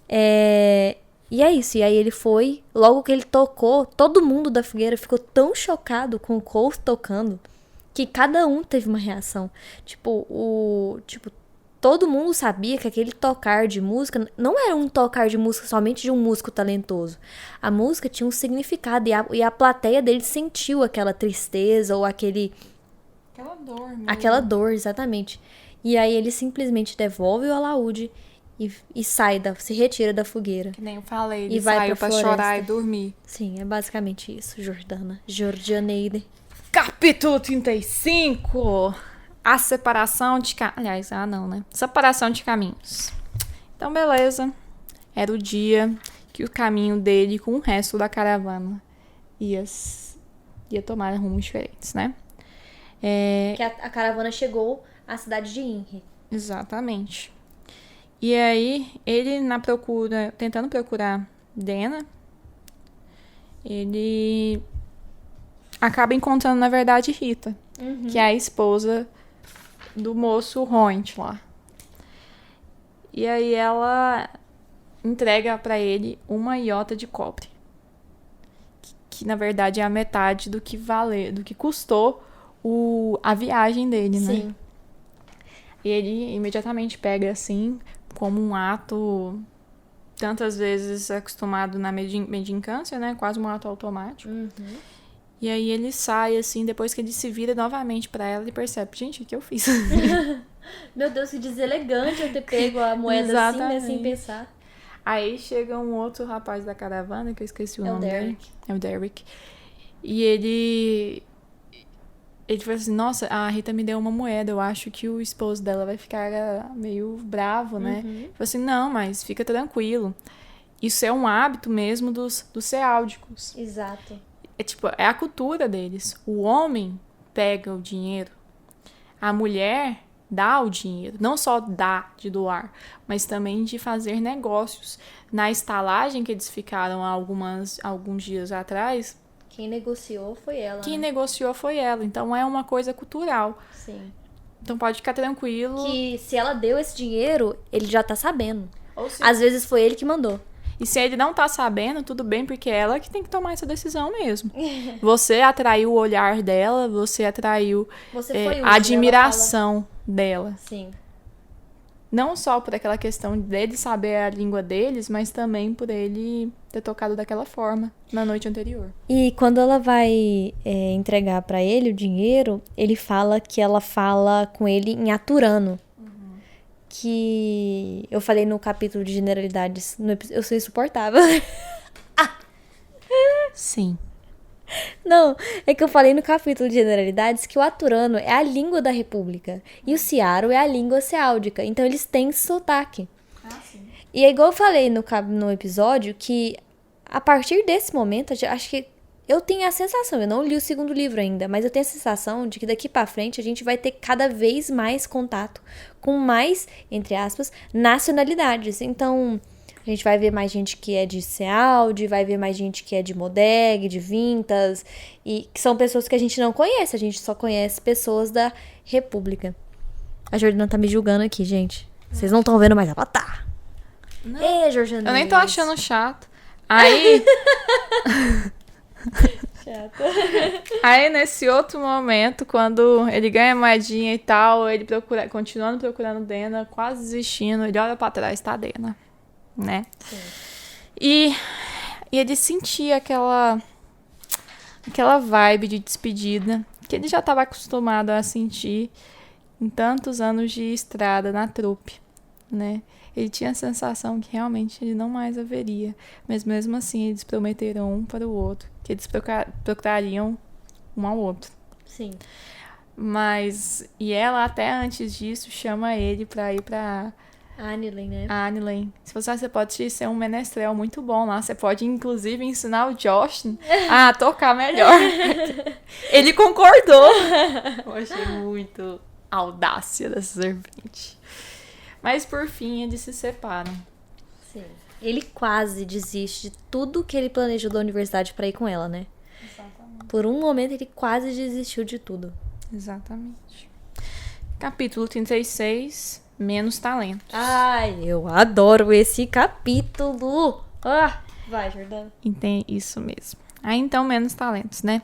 E é isso. E aí ele foi, logo que ele tocou, todo mundo da fogueira ficou tão chocado com o Cole tocando que cada um teve uma reação. Todo mundo sabia que aquele tocar de música não era um tocar de música somente de um músico talentoso. A música tinha um significado e a plateia dele sentiu aquela tristeza ou aquela dor mesmo. Aquela dor, exatamente. E aí ele simplesmente devolve o alaúde e se retira da fogueira. Que nem eu falei, ele e vai saiu pra chorar e dormir. Sim, é basicamente isso, Jordaneide. Capítulo 35. A separação de... Aliás, não, né? Separação de caminhos. Então, beleza. Era o dia que o caminho dele com o resto da caravana ia tomar rumos diferentes, né? Que a caravana chegou à cidade de Inri. Exatamente. E aí, ele tentando procurar Dena, ele acaba encontrando, na verdade, Rita, que é a esposa do moço Roint lá. E aí ela entrega pra ele uma iota de cobre. Que na verdade é a metade do que custou a viagem dele, né? Sim. E ele imediatamente pega assim, como um ato tantas vezes acostumado na mendicância, né? Quase um ato automático. E aí ele sai, assim, depois que ele se vira novamente pra ela, ele percebe, gente, o que eu fiz? Meu Deus, que deselegante eu ter pego a moeda assim, né, sem pensar. Aí chega um outro rapaz da caravana, que eu esqueci o nome dele. É o Derek. E ele falou assim, nossa, a Rita me deu uma moeda, eu acho que o esposo dela vai ficar meio bravo, né? Ele falou assim, não, mas fica tranquilo. Isso é um hábito mesmo dos ceáldicos. Exato. É a cultura deles. O homem pega o dinheiro, a mulher dá o dinheiro. Não só dá de doar, mas também de fazer negócios. Na estalagem que eles ficaram alguns dias atrás... Quem negociou foi ela. Negociou foi ela. Então é uma coisa cultural. Sim. Então pode ficar tranquilo. Que se ela deu esse dinheiro, ele já tá sabendo. Às vezes foi ele que mandou. E se ele não tá sabendo, tudo bem, porque é ela que tem que tomar essa decisão mesmo. Você atraiu o olhar dela, você atraiu a admiração dela. Sim. Não só por aquela questão dele saber a língua deles, mas também por ele ter tocado daquela forma na noite anterior. E quando ela vai entregar pra ele o dinheiro, ele fala que ela fala com ele em aturano. Que eu falei no capítulo de generalidades, eu sou insuportável. Sim. Não, é que eu falei no capítulo de generalidades que o aturano é a língua da república e o ciaro é a língua ceáldica, então eles têm esse sotaque. Sim. E é igual eu falei no episódio que a partir desse momento, acho que eu tenho a sensação, eu não li o segundo livro ainda, mas eu tenho a sensação de que daqui pra frente a gente vai ter cada vez mais contato com mais, entre aspas, nacionalidades. Então, a gente vai ver mais gente que é de Cealdi, vai ver mais gente que é de Modeg, de Vintas, e que são pessoas que a gente não conhece, a gente só conhece pessoas da República. A Jordana tá me julgando aqui, gente. Vocês não estão vendo, mas ela tá. Não. Ei, Jordana. Eu nem tô achando chato. Aí... Chata. Aí, nesse outro momento, quando ele ganha a moedinha e tal, ele continuando procurando Dena, quase desistindo, ele olha pra trás, tá a Dena, né? Sim. E ele sentia aquela vibe de despedida que ele já estava acostumado a sentir em tantos anos de estrada na trupe, né? Ele tinha a sensação que realmente ele não mais haveria, mas mesmo assim eles prometeram um para o outro que eles procurariam um ao outro. Sim. E ela até antes disso chama ele para ir para Anilin, né? Anilin. Se você pode ser um menestrel muito bom lá. Você pode, inclusive, ensinar o Josh a tocar melhor. Ele concordou. Eu achei muito audácia dessa serpente. Mas, por fim, eles se separam. Sim. Ele quase desiste de tudo que ele planejou da universidade pra ir com ela, né? Exatamente. Por um momento, ele quase desistiu de tudo. Exatamente. Capítulo 36. Menos talento. Ai, eu adoro esse capítulo. Vai, Jordana. Isso mesmo. Aí, então, menos talentos, né?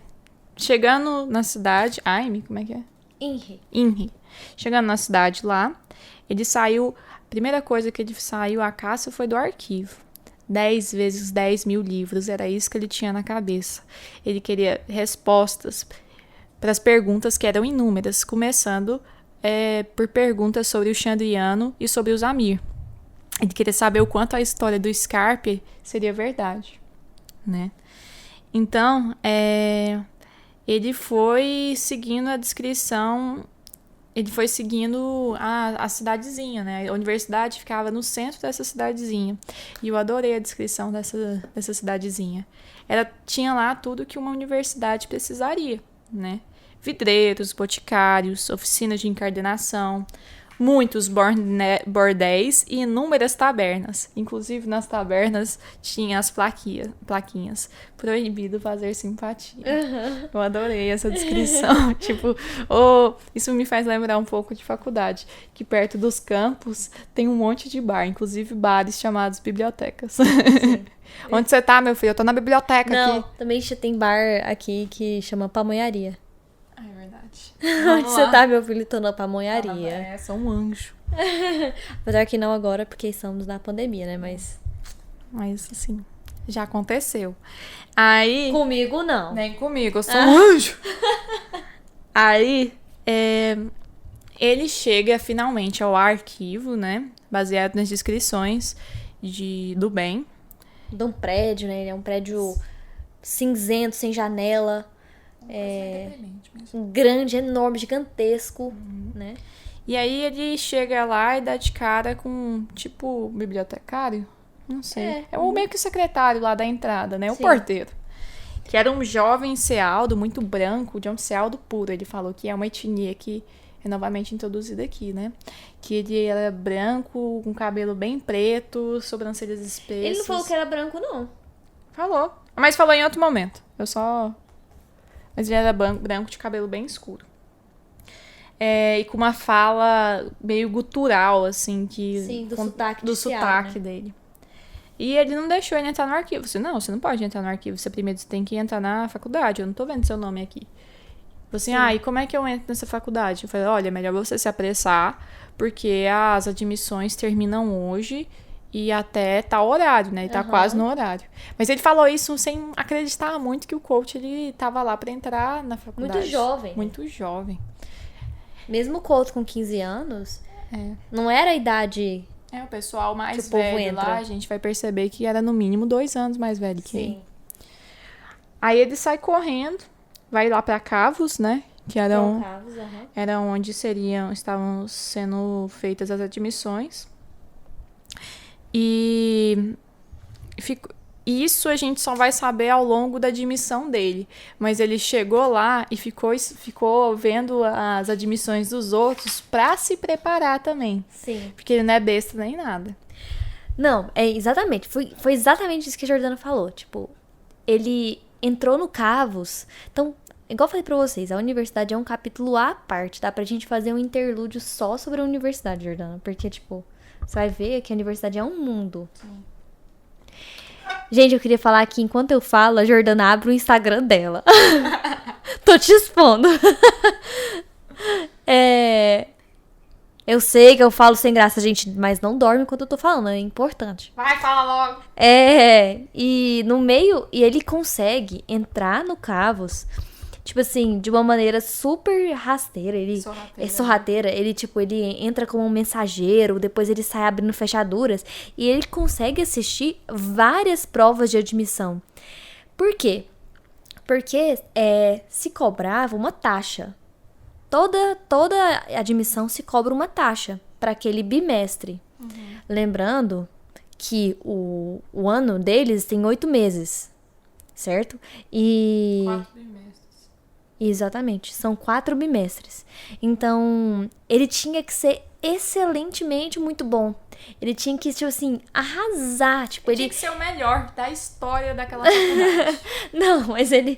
Chegando na cidade... Aime, como é que é? Inri. Chegando na cidade lá, ele saiu... A primeira coisa que ele saiu à caça foi do arquivo. 10 vezes 10 mil livros. Era isso que ele tinha na cabeça. Ele queria respostas para as perguntas que eram inúmeras, começando... por perguntas sobre o Chandriano e sobre os Amir. Ele queria saber o quanto a história do Scarpe seria verdade, né? Então, ele foi seguindo a descrição, ele foi seguindo a cidadezinha, né? A universidade ficava no centro dessa cidadezinha. E eu adorei a descrição dessa cidadezinha. Tinha lá tudo que uma universidade precisaria, né? Vidreiros, boticários, oficinas de encardenação, muitos bordéis e inúmeras tabernas. Inclusive, nas tabernas tinha as plaquinhas. Proibido fazer simpatia. Uhum. Eu adorei essa descrição. Isso me faz lembrar um pouco de faculdade, que perto dos campos tem um monte de bar, inclusive bares chamados bibliotecas. Sim. Onde você tá, meu filho? Eu tô na biblioteca aqui. Não, também tem bar aqui que chama pamonharia. É verdade. Onde você tá, meu filho? Tô na pamonharia. Sou um anjo. Apesar que não agora, porque estamos na pandemia, né? Mas, assim, já aconteceu. Aí... Comigo, não. Nem comigo, eu sou um anjo. Aí, ele chega finalmente ao arquivo, né? Baseado nas descrições do bem. De um prédio, né? Ele é um prédio cinzento, sem janela. Grande, enorme, gigantesco, né? E aí ele chega lá e dá de cara com, bibliotecário? Não sei. É o meio que o secretário lá da entrada, né? Sim. O porteiro. Que era um jovem cealdo, muito branco, de um cealdo puro. Ele falou que é uma etnia que é novamente introduzida aqui, né? Que ele era branco, com cabelo bem preto, sobrancelhas espessas. Ele não falou que era branco, não. Falou. Mas falou em outro momento. Mas ele era branco de cabelo bem escuro. E com uma fala meio gutural, assim, que... Sim, do sotaque né? dele. E ele não deixou ele entrar no arquivo. Você não pode entrar no arquivo. Primeiro você tem que entrar na faculdade. Eu não tô vendo seu nome aqui. Assim, e como é que eu entro nessa faculdade? Eu falei, olha, é melhor você se apressar, porque as admissões terminam hoje e até tal horário, né? Ele tá quase no horário. Mas ele falou isso sem acreditar muito que o coach, ele tava lá pra entrar na faculdade. Muito jovem. Muito jovem. Mesmo o coach com 15 anos, não era a idade... O pessoal mais velho lá, a gente vai perceber que era no mínimo 2 anos mais velho que ele. Aí ele sai correndo, vai lá pra Cavos, né? Que era onde estavam sendo feitas as admissões. E isso a gente só vai saber ao longo da admissão dele. Mas ele chegou lá e ficou vendo as admissões dos outros pra se preparar também. Sim. Porque ele não é besta nem nada. Não, exatamente. Foi exatamente isso que a Jordana falou. Ele entrou no Cavos. Então, igual eu falei pra vocês, a universidade é um capítulo à parte. Dá pra gente fazer um interlúdio só sobre a universidade, Jordana. Porque, você vai ver que a universidade é um mundo. Sim. Gente, eu queria falar que enquanto eu falo, a Jordana abre o Instagram dela. Tô te expondo. Eu sei que eu falo sem graça, gente, mas não dorme enquanto eu tô falando, é importante. Vai, fala logo. E no meio, e ele consegue entrar no Cavos, tipo assim, de uma maneira super rasteira. Ele é sorrateira. Ele, tipo, ele entra como um mensageiro, depois ele sai abrindo fechaduras, e ele consegue assistir várias provas de admissão. Por quê? Porque se cobrava uma taxa. Toda admissão se cobra uma taxa para aquele bimestre. Uhum. Lembrando que o ano deles tem 8 meses, certo? 4 bimestres. Exatamente, são 4 bimestres. Então, ele tinha que ser excelentemente muito bom. Ele tinha que, tipo assim, arrasar. Tipo, ele tinha que ser o melhor da história daquela faculdade. Não, mas ele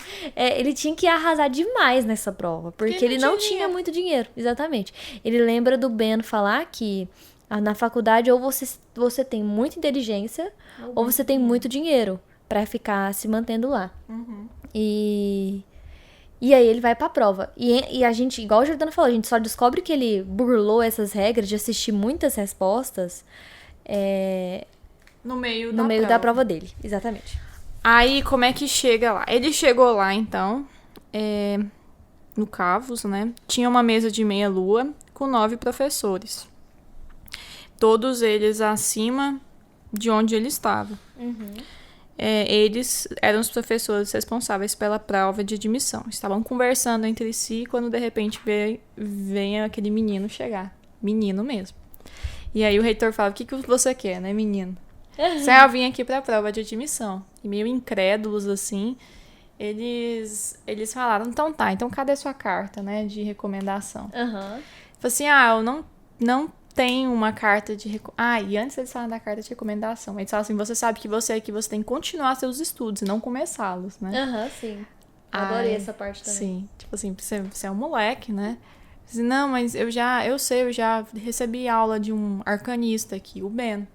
tinha que arrasar demais nessa prova. Porque ele não tinha muito dinheiro. Exatamente. Ele lembra do Ben falar que na faculdade ou você tem muita inteligência ou você tem muito dinheiro pra ficar se mantendo lá. Uhum. E aí ele vai pra prova. E a gente, igual o Jordano falou, a gente só descobre que ele burlou essas regras de assistir muitas respostas no meio da prova dele. Exatamente. Aí, como é que chega lá? Ele chegou lá, então, no Cavos, né? Tinha uma mesa de meia-lua com 9 professores. Todos eles acima de onde ele estava. Uhum. Eles eram os professores responsáveis pela prova de admissão. Estavam conversando entre si quando, de repente, vem aquele menino chegar. Menino mesmo. E aí o reitor fala, o que você quer, né, menino? Eu vim aqui pra prova de admissão. E meio incrédulos, assim, eles falaram, então cadê sua carta, né, de recomendação? Uhum. Falei assim, eu não tenho uma carta de e antes eles falaram da carta de recomendação, eles falam assim, você sabe que você tem que continuar seus estudos e não começá-los, né? Sim. Adorei essa parte também. Sim, tipo assim, você é um moleque, né? Assim, não, mas eu já recebi aula de um arcanista aqui, o Ben.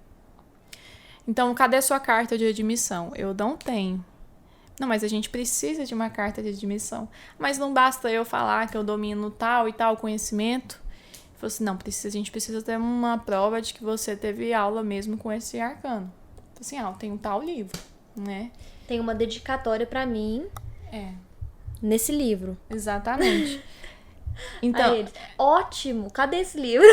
Então, cadê sua carta de admissão? Eu não tenho. Não, mas a gente precisa de uma carta de admissão. Mas não basta eu falar que eu domino tal e tal conhecimento. Falei assim, não, a gente precisa ter uma prova de que você teve aula mesmo com esse arcano. Falei assim, eu tenho tal livro, né? Tem uma dedicatória pra mim nesse livro. Exatamente. Então, aí eles, ótimo, cadê esse livro?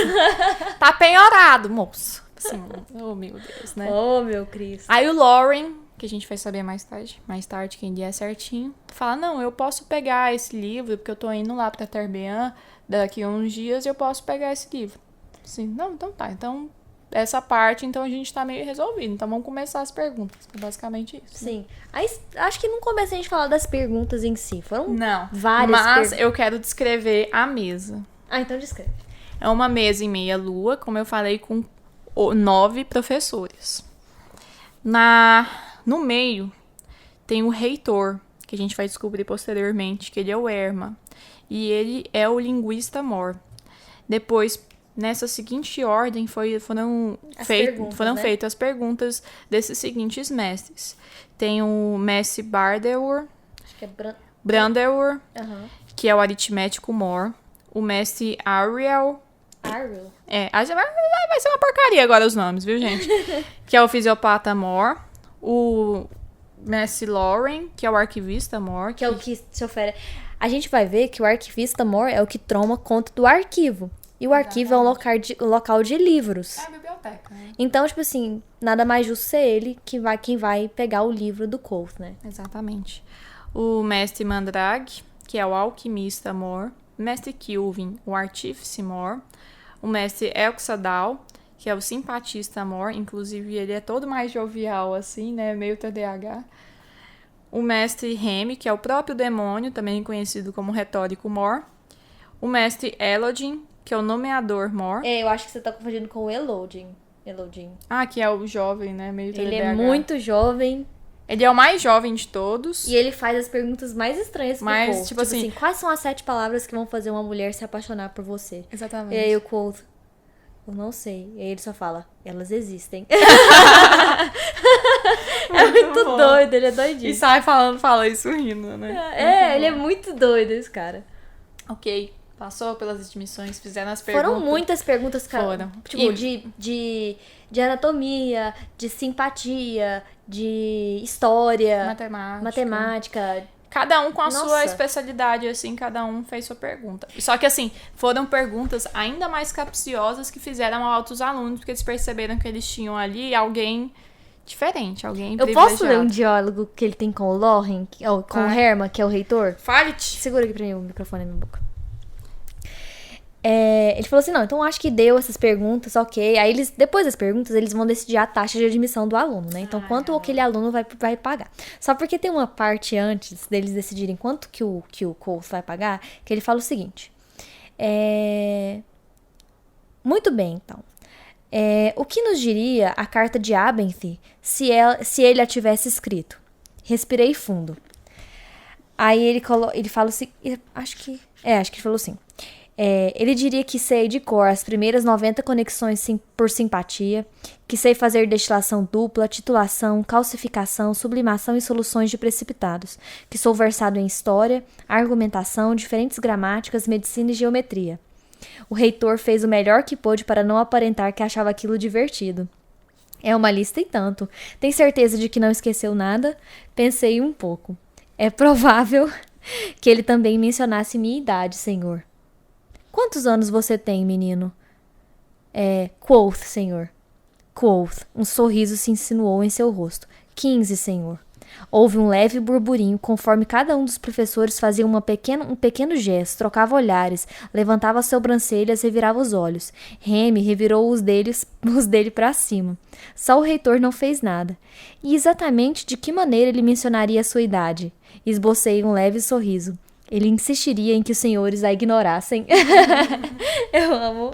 Tá penhorado, moço. Assim, oh meu Deus, né? Oh, meu Cristo. Aí o Lauren, que a gente vai saber mais tarde quem dia é certinho, fala, não, eu posso pegar esse livro, porque eu tô indo lá pra Tarbean daqui a uns dias, eu posso pegar esse livro. Assim, não, então tá. Então, essa parte, então a gente tá meio resolvido. Então vamos começar as perguntas. É basicamente isso. Sim. Né? Aí, acho que não começa a gente falar das perguntas em si. Foram várias mas eu quero descrever a mesa. Então descreve. É uma mesa em meia-lua, como eu falei, com 9 professores. No meio tem o reitor, que a gente vai descobrir posteriormente, que ele é o Erma. E ele é o linguista mor. Depois, nessa seguinte ordem, foram feitas as perguntas desses seguintes mestres. Tem o mestre Bardeur, acho que é Brandeur, que é o aritmético mor. O mestre Ariel. Vai ser uma porcaria agora os nomes, viu, gente? Que é o fisiopata mor. O mestre Lauren, que é o arquivista mor. Que é o que se oferece. A gente vai ver que o arquivista mor é o que toma conta do arquivo. E o arquivo é um local de livros. É a biblioteca, né? Então, tipo assim, nada mais justo ser ele quem vai pegar o livro do Quoth, né? Exatamente. O mestre Mandrag, que é o alquimista mor. O mestre Kilvin, o artífice mor. O mestre Elxadal, que é o simpatista mor. Inclusive, ele é todo mais jovial, assim, né? Meio TDAH. O mestre Remy, que é o próprio demônio, também conhecido como retórico mor. O mestre Elodin, que é o nomeador mor. Eu acho que você tá confundindo com o Elodin. Que é o jovem, né? Meio TDAH. Ele é muito jovem. Ele é o mais jovem de todos. E ele faz as perguntas mais estranhas do Quoth. Tipo assim, quais são as 7 palavras que vão fazer uma mulher se apaixonar por você? Exatamente. E aí o Quoth, eu não sei. E aí ele só fala, elas existem. muito bom. doido, ele é doidinho. E sai fala isso rindo, né? Ele é muito doido, esse cara. Ok, passou pelas admissões, fizeram as perguntas. Foram muitas perguntas, cara. Foram. Tipo, de anatomia, de simpatia, de história, matemática. Cada um com a Nossa. sua especialidade, assim, cada um fez sua pergunta. Só que, assim, foram perguntas ainda mais capciosas que fizeram a outros alunos, porque eles perceberam que eles tinham ali alguém diferente, alguém Eu privilegiado. posso ler um diálogo que ele tem com o Loren, com o Herman, que é o reitor? Fale-te! Segura aqui pra mim o microfone na minha boca. Ele falou assim, não, então acho que deu essas perguntas, ok. Aí depois das perguntas, eles vão decidir a taxa de admissão do aluno, né? Então, quanto aquele aluno vai pagar. Só porque tem uma parte antes deles decidirem quanto que o Coles vai pagar, que ele fala o seguinte. Muito bem, então. O que nos diria a carta de Abenthy se ele a tivesse escrito? Respirei fundo. Aí ele fala assim, acho que ele falou assim. Ele diria que sei de cor as primeiras 90 conexões por simpatia, que sei fazer destilação dupla, titulação, calcificação, sublimação e soluções de precipitados, que sou versado em história, argumentação, diferentes gramáticas, medicina e geometria. O reitor fez o melhor que pôde para não aparentar que achava aquilo divertido. É uma lista e tanto. Tem certeza de que não esqueceu nada? Pensei um pouco. É provável que ele também mencionasse minha idade, senhor. Quantos anos você tem, menino? Quoth, senhor. Quoth. Um sorriso se insinuou em seu rosto. 15, senhor. Houve um leve burburinho, conforme cada um dos professores fazia um pequeno gesto, trocava olhares, levantava as sobrancelhas, revirava os olhos. Remy revirou os dele para cima. Só o reitor não fez nada. E exatamente de que maneira ele mencionaria a sua idade? Esbocei um leve sorriso. Ele insistiria em que os senhores a ignorassem. Eu amo.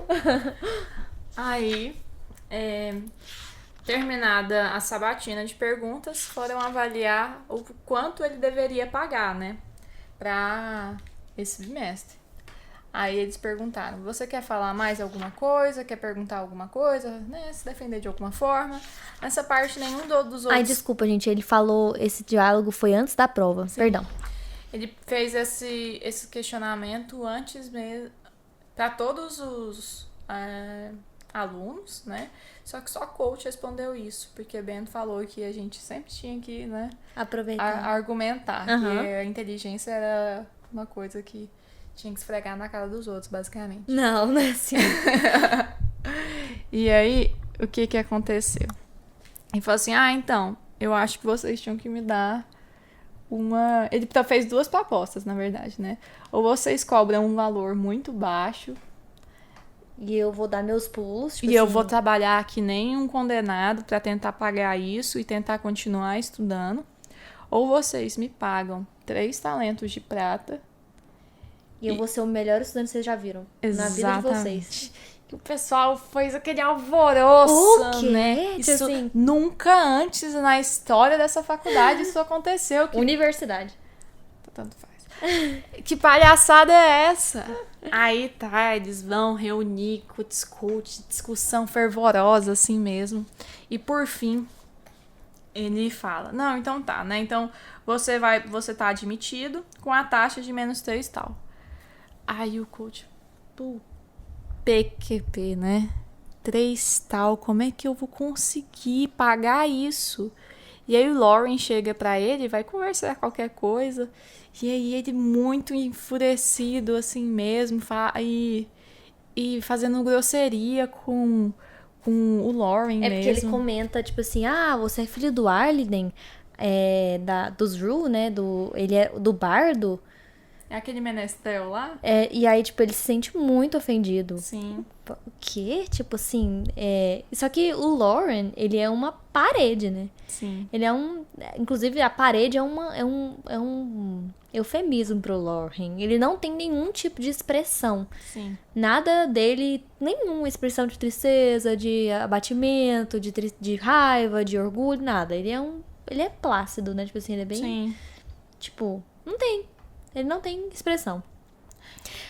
Aí, terminada a sabatina de perguntas, foram avaliar o quanto ele deveria pagar, né? Pra esse bimestre. Aí eles perguntaram, você quer falar mais alguma coisa? Quer perguntar alguma coisa? Né? Se defender de alguma forma? Nessa parte, nenhum dos outros... Ai, desculpa, gente. Ele falou, esse diálogo foi antes da prova. Sim. Perdão. Ele fez esse questionamento antes mesmo, para todos os alunos, né? Só que só a coach respondeu isso, porque Bento falou que a gente sempre tinha que, né, aproveitar, argumentar, que a inteligência era uma coisa que tinha que esfregar na cara dos outros, basicamente. Não é assim. E aí, o que aconteceu? Ele falou assim, então, eu acho que vocês tinham que me dar Ele fez 2 propostas, na verdade, né? Ou vocês cobram um valor muito baixo. E eu vou dar meus pulos. Tipo, eu vou trabalhar que nem um condenado pra tentar pagar isso e tentar continuar estudando. Ou vocês me pagam 3 talentos de prata. E eu vou ser o melhor estudante que vocês já viram. Exatamente. Na vida de vocês. E o pessoal fez aquele alvoroço, o quê? né? Tipo Isso assim, nunca antes na história dessa faculdade isso aconteceu. Universidade. Tanto faz. Que palhaçada é essa? Aí eles vão reunir, discussão fervorosa assim mesmo. E por fim, ele fala, não, então tá, né? Então você tá admitido com a taxa de menos 3 tal. Aí o coach, PQP, né? 3 tal, como é que eu vou conseguir pagar isso? E aí o Lauren chega pra ele, vai conversar qualquer coisa, e aí ele muito enfurecido assim mesmo, e fazendo grosseria com o Lauren mesmo. Porque ele comenta, tipo assim, você é filho do Arliden, dos Rue, né? Ele é do bardo. É aquele menestrel lá? E aí, tipo, ele se sente muito ofendido. Sim. O quê? Tipo assim, Só que o Lauren, ele é uma parede, né? Sim. Ele é inclusive, a parede é um eufemismo pro Lauren. Ele não tem nenhum tipo de expressão. Sim. Nada dele, nenhuma expressão de tristeza, de abatimento, de raiva, de orgulho, nada. Ele é plácido, né? Tipo assim, ele é bem... Sim. Tipo, não tem. Ele não tem expressão.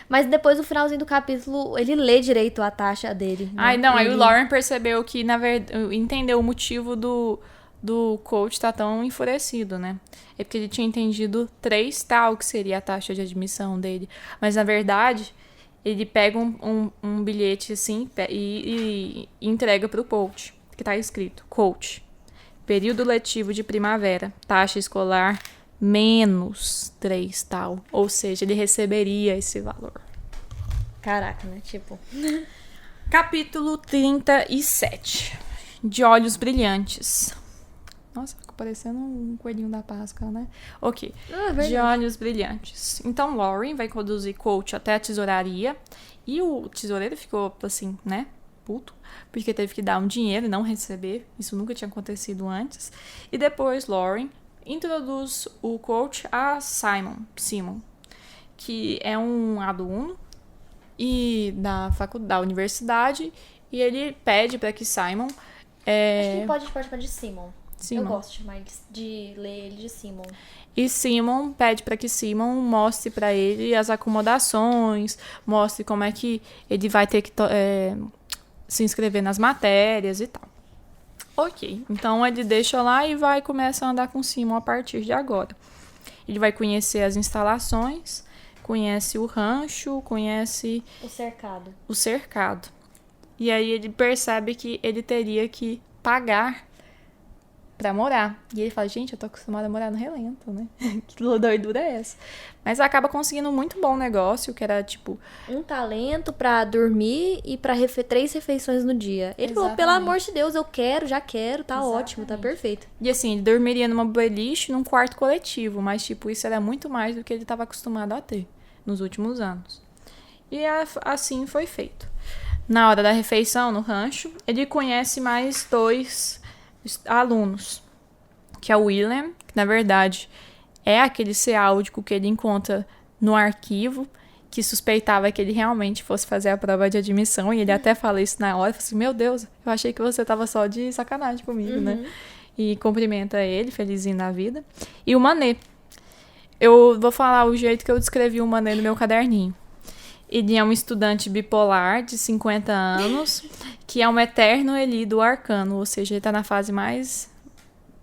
Mas depois, no finalzinho do capítulo, ele lê direito a taxa dele. Né? Aí o Lauren percebeu que, na verdade, entendeu o motivo do do coach tá tão enfurecido, né? É porque ele tinha entendido 3 tal, que seria a taxa de admissão dele. Mas, na verdade, ele pega um bilhete, assim, e entrega pro coach, que tá escrito, coach, período letivo de primavera, taxa escolar menos 3 tal. Ou seja, ele receberia esse valor. Caraca, né? Tipo... Capítulo 37. De olhos brilhantes. Nossa, ficou parecendo um coelhinho da Páscoa, né? Ok. De olhos brilhantes. Então, Lauren vai conduzir coach até a tesouraria. E o tesoureiro ficou, assim, né? Puto. Porque teve que dar um dinheiro e não receber. Isso nunca tinha acontecido antes. E depois, Lauren introduz o coach a Simon, que é um aluno e da universidade. E ele pede para que Simon... Acho que pode chamar de Simon. Simon. Eu gosto mais de ler ele de Simon. E Simon pede para que Simon mostre para ele as acomodações, mostre como é que ele vai ter que se inscrever nas matérias e tal. Ok, então ele deixa lá e vai começar a andar com Simon a partir de agora. Ele vai conhecer as instalações, conhece o rancho, conhece... O cercado. E aí ele percebe que ele teria que pagar pra morar. E ele fala, gente, eu tô acostumada a morar no relento, né? Que doidura é essa? Mas acaba conseguindo um muito bom negócio, que era, tipo... Um talento pra dormir e pra 3 refeições no dia. Ele falou, pelo amor de Deus, eu quero, já quero, tá ótimo, tá perfeito. E assim, ele dormiria numa beliche, num quarto coletivo, mas, tipo, isso era muito mais do que ele estava acostumado a ter nos últimos anos. E assim foi feito. Na hora da refeição, no rancho, ele conhece mais 2 alunos, que é o William, que na verdade é aquele ceáudico que ele encontra no arquivo, que suspeitava que ele realmente fosse fazer a prova de admissão, e ele até fala isso na hora, fala assim, meu Deus, eu achei que você tava só de sacanagem comigo, né? E cumprimenta ele, felizinho da vida. E o Mané. Eu vou falar o jeito que eu descrevi o Mané no meu caderninho. Ele é um estudante bipolar de 50 anos, que é um eterno Eli do arcano, ou seja, ele tá na fase mais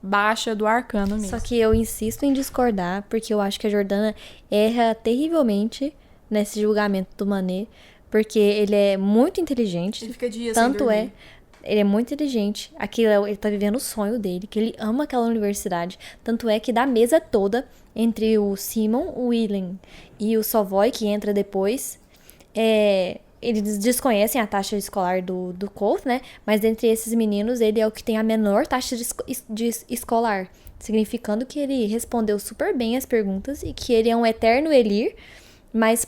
baixa do arcano mesmo. Só que eu insisto em discordar, porque eu acho que a Jordana erra terrivelmente nesse julgamento do Mané, porque ele é muito inteligente. Ele fica dias tanto sem dormir. Ele é muito inteligente. Ele tá vivendo o sonho dele, que ele ama aquela universidade. Tanto é que da mesa toda, entre o Simon, o William e o Savoy, que entra depois... eles desconhecem a taxa escolar do Colt, né? Mas entre esses meninos, ele é o que tem a menor taxa de escolar. Significando que ele respondeu super bem as perguntas e que ele é um eterno Elir, mas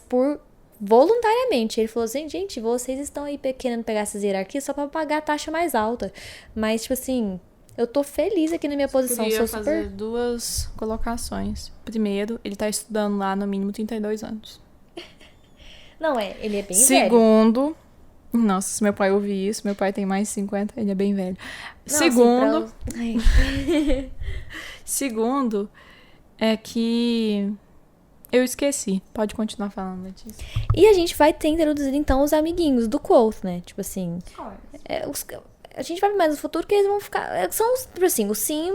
voluntariamente. Ele falou assim, gente, vocês estão aí querendo pegar essas hierarquias só pra pagar a taxa mais alta. Mas, tipo assim, eu tô feliz aqui na minha posição. Eu queria fazer 2 colocações. Primeiro, ele tá estudando lá no mínimo 32 anos. Não, ele é bem velho. Segundo, nossa, se meu pai ouvir isso, meu pai tem mais de 50, ele é bem velho. Não, Segundo, assim, segundo é que eu esqueci. Pode continuar falando, Letícia. E a gente vai ter introduzido, então, os amiguinhos do Quoth, né? Tipo assim... a gente vai ver mais no futuro que eles vão ficar... São, tipo assim, o Sim...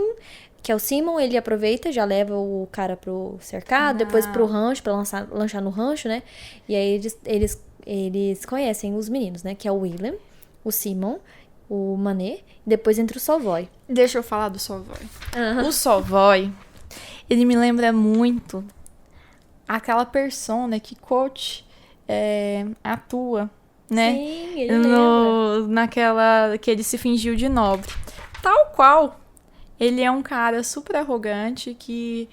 Que é o Simon, ele aproveita, já leva o cara pro cercado, depois pro rancho, pra lanchar no rancho, né? E aí eles conhecem os meninos, né? Que é o William, o Simon, o Mané, e depois entra o Savoy. Deixa eu falar do Savoy. O Savoy, ele me lembra muito aquela persona que coach atua, né? Sim, ele lembra. Naquela que ele se fingiu de nobre. Tal qual. Ele é um cara super arrogante que...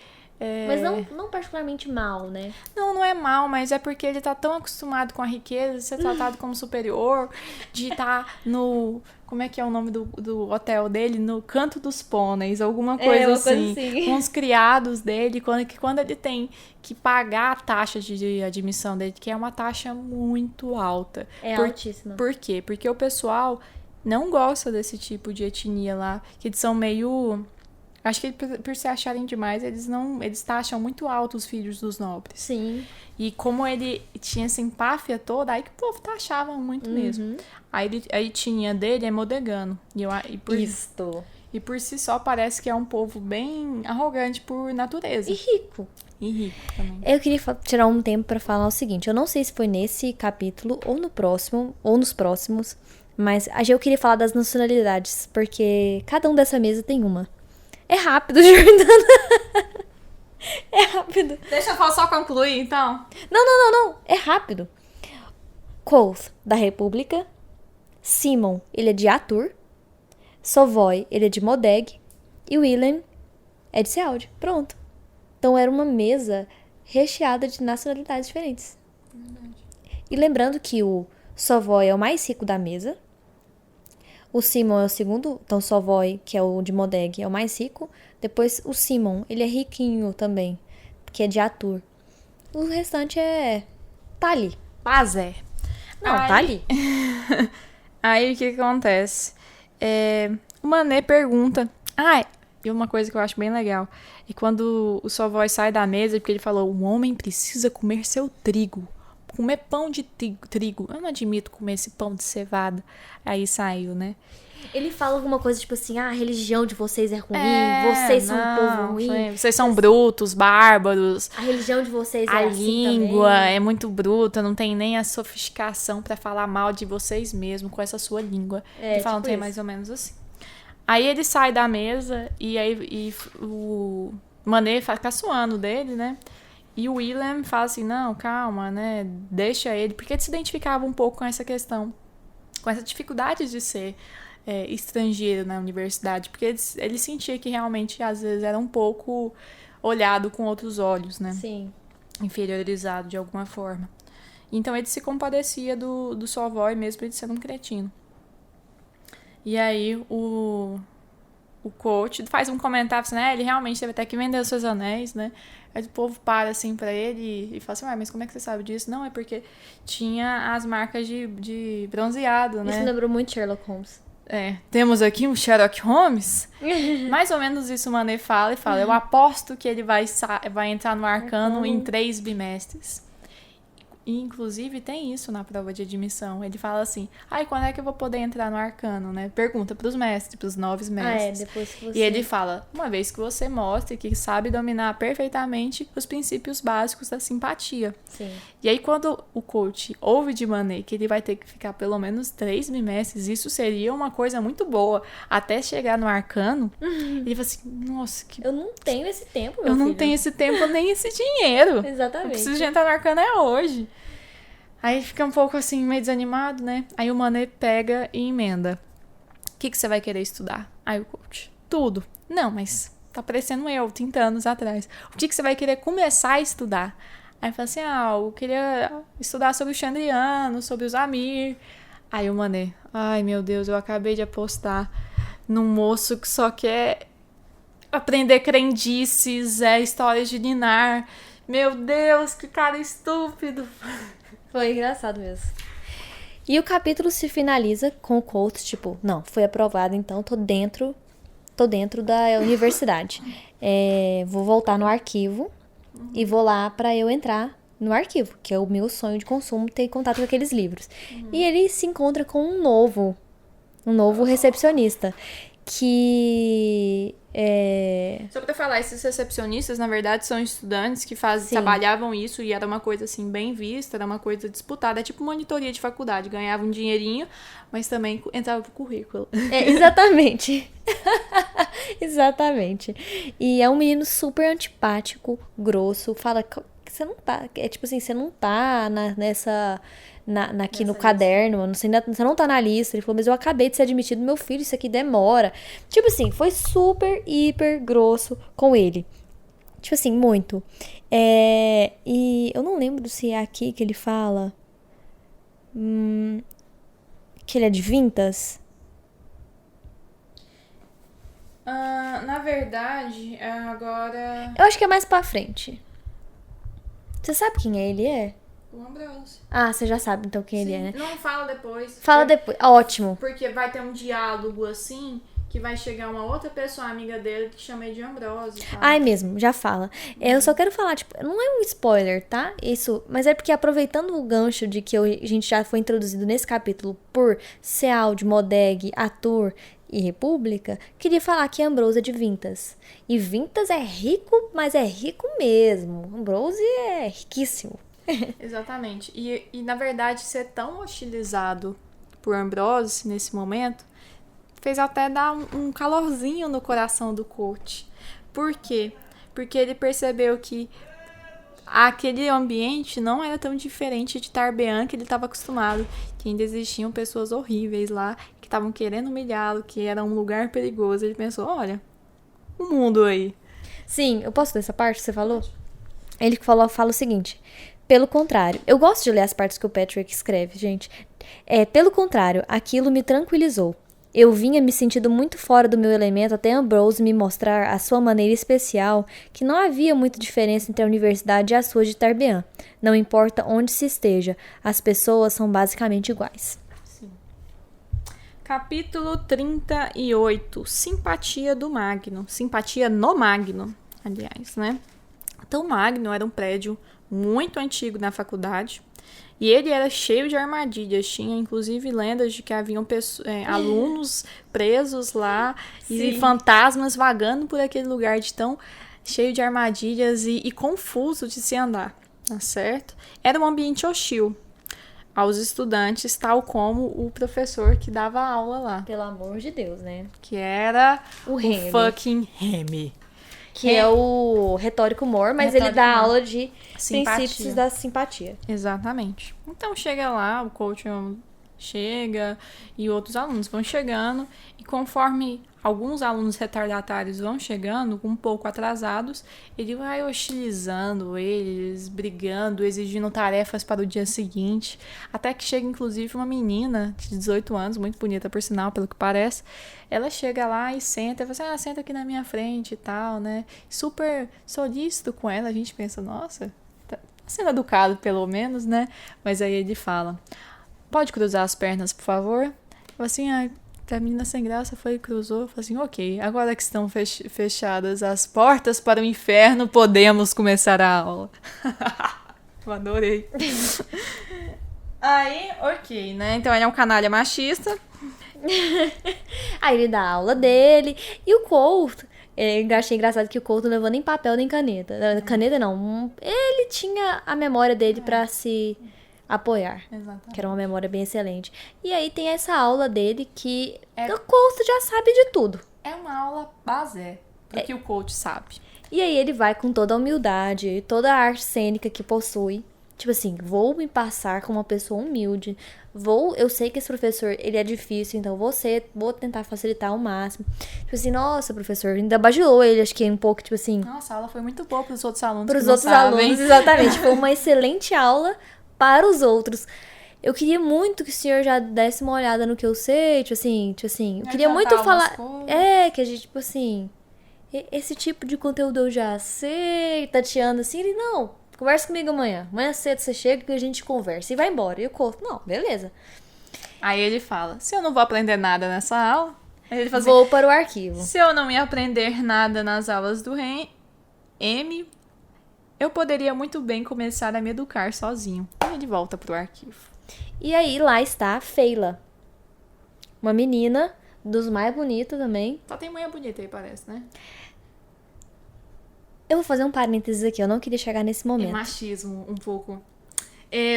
Mas não particularmente mal, né? Não é mal, mas é porque ele tá tão acostumado com a riqueza, de ser tratado como superior, de estar no... Como é que é o nome do hotel dele? No Canto dos Pôneis, alguma coisa assim. Com os criados dele, quando ele tem que pagar a taxa de admissão dele, que é uma taxa muito alta. Altíssima. Por quê? Porque o pessoal... não gosta desse tipo de etnia lá, que eles são meio... Acho que por se acharem demais, eles taxam muito alto os filhos dos nobres. Sim. E como ele tinha essa empáfia toda, aí que o povo taxava muito mesmo. Aí tinha dele, é Modegano. E por si só parece que é um povo bem arrogante por natureza. E rico. E rico também. Eu queria tirar um tempo pra falar o seguinte. Eu não sei se foi nesse capítulo ou no próximo, ou nos próximos. Mas eu queria falar das nacionalidades. Porque cada um dessa mesa tem uma. É rápido, Jordana. É rápido. Deixa eu só concluir, então. Não. É rápido. Koth, da República. Simon, ele é de Atur. Sovoy, ele é de Modeg. E Willem é de Sealde. Pronto. Então era uma mesa recheada de nacionalidades diferentes. Verdade. E lembrando que o Sovoy é o mais rico da mesa. O Simon é o segundo. Então o Sovoy, que é o de Modeg, é o mais rico. Depois o Simon, ele é riquinho também. Que é de Atur. O restante tá ali. Pazé. Não, tá ali. Aí o que acontece? O Manet pergunta. E uma coisa que eu acho bem legal é quando o Sovoy sai da mesa, porque ele falou: o homem precisa comer seu trigo. Comer pão de trigo. Eu não admito comer esse pão de cevada. Aí saiu, né? Ele fala alguma coisa tipo assim: a religião de vocês é ruim, vocês são um povo ruim. Vocês são brutos, bárbaros. A religião de vocês é a assim língua também. É muito bruta, não tem nem a sofisticação pra falar mal de vocês mesmos com essa sua língua. Ele fala um trem mais ou menos assim. Aí ele sai da mesa e o Manet fica suando dele, né? E o Willem fala assim: não, calma, né? Deixa ele. Porque ele se identificava um pouco com essa questão, com essa dificuldade de ser estrangeiro na universidade. Porque ele sentia que realmente, às vezes, era um pouco olhado com outros olhos, né? Sim. Inferiorizado de alguma forma. Então ele se compadecia do Sovoy mesmo por ele ser um cretino. E aí o coach faz um comentário assim, né? Ele realmente teve até que vender os seus anéis, né? Aí o povo para assim pra ele e fala assim: mas como é que você sabe disso? Não, é porque tinha as marcas de bronzeado, né? Isso lembrou muito Sherlock Holmes. Temos aqui um Sherlock Holmes. Mais ou menos isso o Manet fala. Eu aposto que ele vai entrar no arcano em 3 bimestres. E, inclusive, tem isso na prova de admissão. Ele fala assim: quando é que eu vou poder entrar no arcano, né? Pergunta pros mestres, pros 9 mestres. Depois que você... E ele fala: uma vez que você mostre que sabe dominar perfeitamente os princípios básicos da simpatia. Sim. E aí, quando o coach ouve de Manet que ele vai ter que ficar pelo menos 3 bimestres, isso seria uma coisa muito boa. Até chegar no arcano, ele fala assim: nossa, que... eu não tenho esse tempo, meu Eu filho. não tenho esse tempo nem esse dinheiro. Exatamente. Eu preciso de entrar no arcano hoje. Aí fica um pouco assim, meio desanimado, né? Aí o Manet pega e emenda: o que você vai querer estudar? Aí o coach: tudo. Não, mas tá parecendo eu, 30 anos atrás. O que você vai querer começar a estudar? Aí fala assim: eu queria estudar sobre o Chandriano, sobre os Amir. Aí o Manet: ai meu Deus, eu acabei de apostar num moço que só quer aprender crendices, histórias de Ninar. Meu Deus, que cara estúpido. Foi engraçado mesmo. E o capítulo se finaliza com o Koth, tipo, não, foi aprovado, então tô dentro da universidade. Vou voltar no arquivo e vou lá pra eu entrar no arquivo, que é o meu sonho de consumo, ter contato com aqueles livros. E ele se encontra com um novo recepcionista, que... Só pra falar, esses recepcionistas, na verdade, são estudantes que trabalhavam isso e era uma coisa, assim, bem vista, era uma coisa disputada. É tipo monitoria de faculdade, ganhava um dinheirinho, mas também entrava pro currículo. Exatamente. Exatamente. E é um menino super antipático, grosso, fala que você não tá, tipo assim, você não tá aqui no caderno, você não tá na lista. Ele falou: mas eu acabei de ser admitido, meu filho, isso aqui demora. Tipo assim, foi super, hiper grosso com ele. Tipo assim, muito. E eu não lembro se é aqui que ele fala que ele é de Vintas. Na verdade, agora... Eu acho que é mais pra frente. Você sabe quem ele é? O Ambrose. Você já sabe então quem ele é, né? Não, fala depois. Fala depois. Ótimo. Porque vai ter um diálogo assim, que vai chegar uma outra pessoa amiga dele que chama de Ambrose. Tá? Mesmo, já fala. Eu só quero falar, tipo, não é um spoiler, tá? Isso, mas é porque aproveitando o gancho de que a gente já foi introduzido nesse capítulo por Sealde, Modeg, Atur e República, queria falar que Ambrose é de Vintas. E Vintas é rico, mas é rico mesmo. Ambrose é riquíssimo. Exatamente. E na verdade, ser tão hostilizado por Ambrose nesse momento fez até dar um calorzinho no coração do coach. Por quê? Porque ele percebeu que aquele ambiente não era tão diferente de Tarbean que ele estava acostumado, que ainda existiam pessoas horríveis lá, que estavam querendo humilhá-lo, que era um lugar perigoso. Ele pensou, olha, o mundo aí. Sim, eu posso ler essa parte que você falou? Ele fala o seguinte: pelo contrário, eu gosto de ler as partes que o Patrick escreve, gente. Pelo contrário, aquilo me tranquilizou. Eu vinha me sentindo muito fora do meu elemento até Ambrose me mostrar a sua maneira especial, que não havia muita diferença entre a universidade e as suas de Tarbean. Não importa onde se esteja, as pessoas são basicamente iguais. Sim. Capítulo 38. Simpatia do Magno. Simpatia no Magno, aliás, né? Então, o Magno era um prédio muito antigo na faculdade. E ele era cheio de armadilhas. Tinha, inclusive, lendas de que haviam alunos presos lá. Sim. E fantasmas vagando por aquele lugar de tão cheio de armadilhas e confuso de se andar, tá certo? Era um ambiente hostil aos estudantes, tal como o professor que dava aula lá. Pelo amor de Deus, né? Que era o fucking Remy. Que é o retórico humor, mas ele dá aula de simpatia. Princípios da simpatia. Exatamente. Então chega lá, o coach chega e outros alunos vão chegando, e conforme alguns alunos retardatários vão chegando, um pouco atrasados, ele vai hostilizando eles, brigando, exigindo tarefas para o dia seguinte, até que chega inclusive uma menina de 18 anos, muito bonita por sinal, pelo que parece. Ela chega lá e senta, e fala assim, senta aqui na minha frente e tal, né? Super solícito com ela, a gente pensa, nossa, tá sendo educado pelo menos, né? Mas aí ele fala, pode cruzar as pernas, por favor? Fala assim, a menina sem graça foi e cruzou. Falei assim, ok, agora que estão fechadas as portas para o inferno, podemos começar a aula. Eu adorei. Aí, ok, né? Então ele é um canalha machista. Aí ele dá a aula dele. E o Colt, eu achei engraçado que o Colt não levou nem papel nem caneta. Caneta não. Ele tinha a memória dele pra se apoiar. Exatamente. Que era uma memória bem excelente. E aí tem essa aula dele que o Colt já sabe de tudo. É uma aula base do que o coach sabe. E aí ele vai com toda a humildade, toda a arte cênica que possui. Tipo assim, vou me passar como uma pessoa humilde. Eu sei que esse professor, ele é difícil, então vou tentar facilitar ao máximo. Tipo assim, nossa, professor, ainda bajulou ele, acho que um pouco, tipo assim. Nossa, a aula foi muito boa pros outros alunos. Pros outros alunos, exatamente. Foi uma excelente aula para os outros. Eu queria muito que o senhor já desse uma olhada no que eu sei, tipo assim, eu queria muito falar. Que a gente, tipo assim, esse tipo de conteúdo eu já sei, tateando assim, ele, não, conversa comigo amanhã. Amanhã cedo você chega e a gente conversa. E vai embora. E eu conto, não, beleza. Aí ele fala, se eu não vou aprender nada nessa aula, ele fala assim, vou para o arquivo. Se eu não ia aprender nada nas aulas do M, eu poderia muito bem começar a me educar sozinho. E ele volta pro arquivo. E aí lá está a Feyla. Uma menina dos mais bonitos também. Só tem mulher bonita aí, parece, né? Eu vou fazer um parênteses aqui, eu não queria chegar nesse momento. É machismo, um pouco.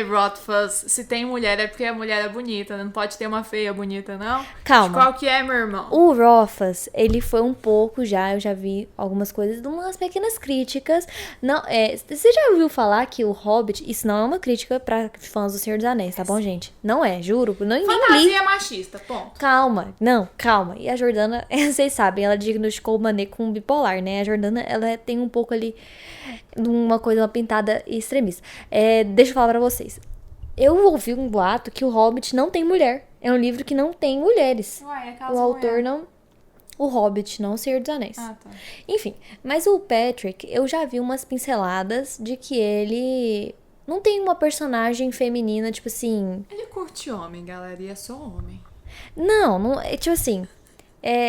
Rothfuss, se tem mulher é porque a mulher é bonita, não pode ter uma feia bonita, não? Calma. De qual que é, meu irmão? O Rothfuss, ele foi um pouco eu já vi algumas coisas, umas pequenas críticas. Não, você já ouviu falar que o Hobbit, isso não é uma crítica pra fãs do Senhor dos Anéis, tá bom, gente? Não é, juro. Fantasia machista, ponto. Calma. E a Jordana, vocês sabem, ela diagnosticou o Mané com bipolar, né? A Jordana, ela tem um pouco ali uma pintada extremista. Deixa eu falar pra vocês. Eu ouvi um boato que o Hobbit não tem mulher. É um livro que não tem mulheres. Uai, o autor não... O Hobbit, não o Senhor dos Anéis. Ah, tá. Enfim, mas o Patrick, eu já vi umas pinceladas de que ele não tem uma personagem feminina, tipo assim... Ele curte homem, galera, e é só homem. Não, tipo assim...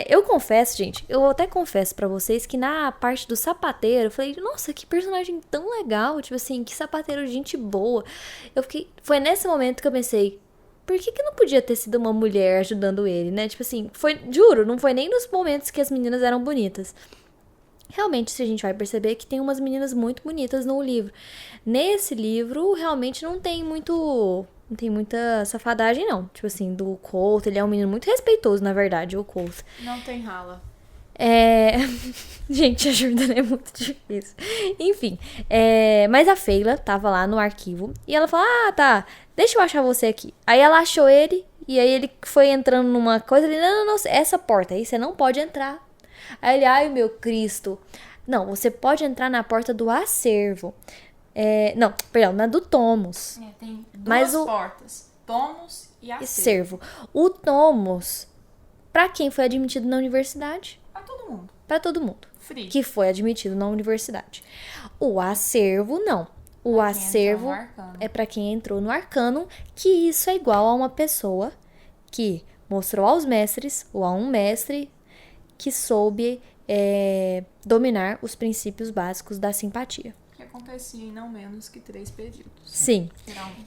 eu confesso, gente, eu até confesso pra vocês que na parte do sapateiro, eu falei, nossa, que personagem tão legal, tipo assim, que sapateiro de gente boa. Foi nesse momento que eu pensei, por que não podia ter sido uma mulher ajudando ele, né? Tipo assim, juro, não foi nem nos momentos que as meninas eram bonitas. Realmente, se a gente vai perceber que tem umas meninas muito bonitas no livro. Nesse livro, realmente não tem muita safadagem, não. Tipo assim, do Colt, ele é um menino muito respeitoso, na verdade, o Colt. Não tem rala. Gente, a Jordana é muito difícil. Enfim, mas a Feyla tava lá no arquivo e ela falou, tá, deixa eu achar você aqui. Aí ela achou ele e aí ele foi entrando numa coisa, ele, não, essa porta aí você não pode entrar. Aí ele, ai meu Cristo. Não, você pode entrar na porta do acervo. Não, perdão, na do Tomos. Tem duas portas. Tomos e acervo. O Tomos, pra quem foi admitido na universidade? Pra todo mundo. Pra todo mundo. Free. Que foi admitido na universidade. O acervo, não. O acervo é pra quem entrou no arcano, que isso é igual a uma pessoa que mostrou aos mestres, ou a um mestre, que soube dominar os princípios básicos da simpatia. Que acontecia em não menos que 3 períodos. Sim.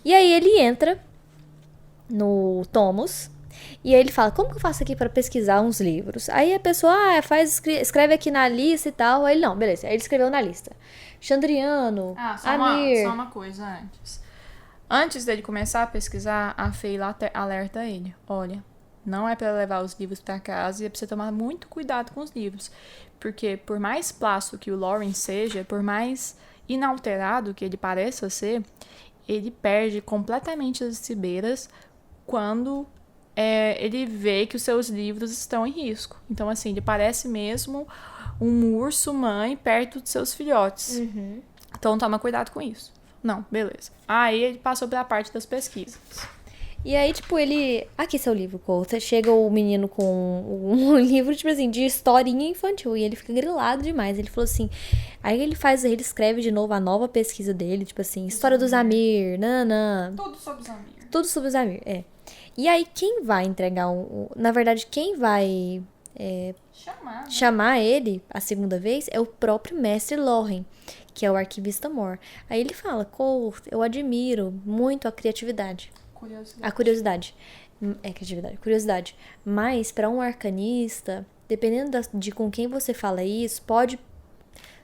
E aí ele entra no Tomos e aí ele fala, como que eu faço aqui para pesquisar uns livros? Aí a pessoa, escreve aqui na lista e tal. Aí ele, não, beleza. Aí ele escreveu na lista. Chandriano, Amir. Só uma coisa antes. Antes dele começar a pesquisar, a Feyla alerta ele. Olha, não é para levar os livros para casa e é pra você tomar muito cuidado com os livros. Porque por mais plástico que o Lauren seja, por mais inalterado que ele pareça ser, ele perde completamente as estribeiras quando ele vê que os seus livros estão em risco. Então, assim, ele parece mesmo um urso mãe perto de seus filhotes. Uhum. Então, toma cuidado com isso. Não, beleza. Aí ele passou pra parte das pesquisas. E aí, tipo, ele... Aqui seu livro, Colt. Chega o menino com um livro, tipo assim, de historinha infantil. E ele fica grilado demais. Ele falou assim... Aí ele escreve de novo a nova pesquisa dele. Tipo assim, história dos Amir, nanã. Tudo sobre os Amir. Tudo sobre os Amir, E aí, quem vai entregar na verdade, quem vai chamar ele a segunda vez é o próprio mestre Loren, que é o arquivista Mor. Aí ele fala, Colt, eu admiro muito a criatividade. A curiosidade. Criatividade. Curiosidade. Mas, para um arcanista, dependendo de com quem você fala isso, pode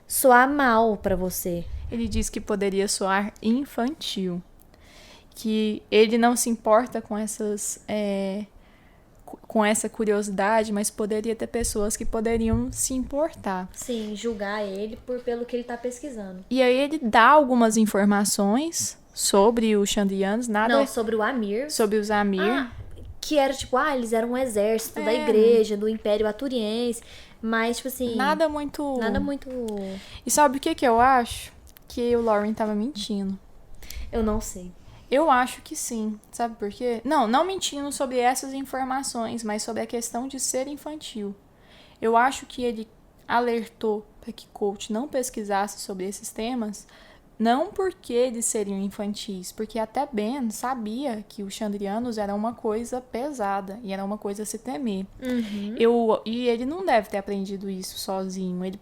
soar mal para você. Ele diz que poderia soar infantil. Que ele não se importa com com essa curiosidade, mas poderia ter pessoas que poderiam se importar. Sim, julgar ele pelo que ele tá pesquisando. E aí ele dá algumas informações sobre os Chandrianos, Não, sobre o Amir. Sobre os Amir. Que era tipo, eles eram um exército da igreja, do Império Aturiense. Mas, tipo assim... Nada muito... E sabe o que eu acho? Que o Lauren tava mentindo. Eu não sei. Eu acho que sim. Sabe por quê? Não mentindo sobre essas informações, mas sobre a questão de ser infantil. Eu acho que ele alertou para que Colt não pesquisasse sobre esses temas, não porque eles seriam infantis, porque até Ben sabia que os Chandrianos eram uma coisa pesada e era uma coisa a se temer. Uhum. E ele não deve ter aprendido isso sozinho. Ele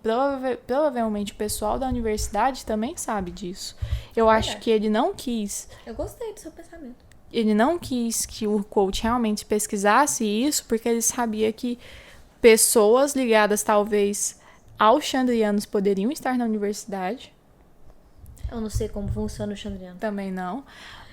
provavelmente o pessoal da universidade também sabe disso. Eu acho que ele não quis. Eu gostei do seu pensamento. Ele não quis que o Colt realmente pesquisasse isso, porque ele sabia que pessoas ligadas talvez aos Chandrianos poderiam estar na universidade. Eu não sei como funciona o Chandriano. Também não.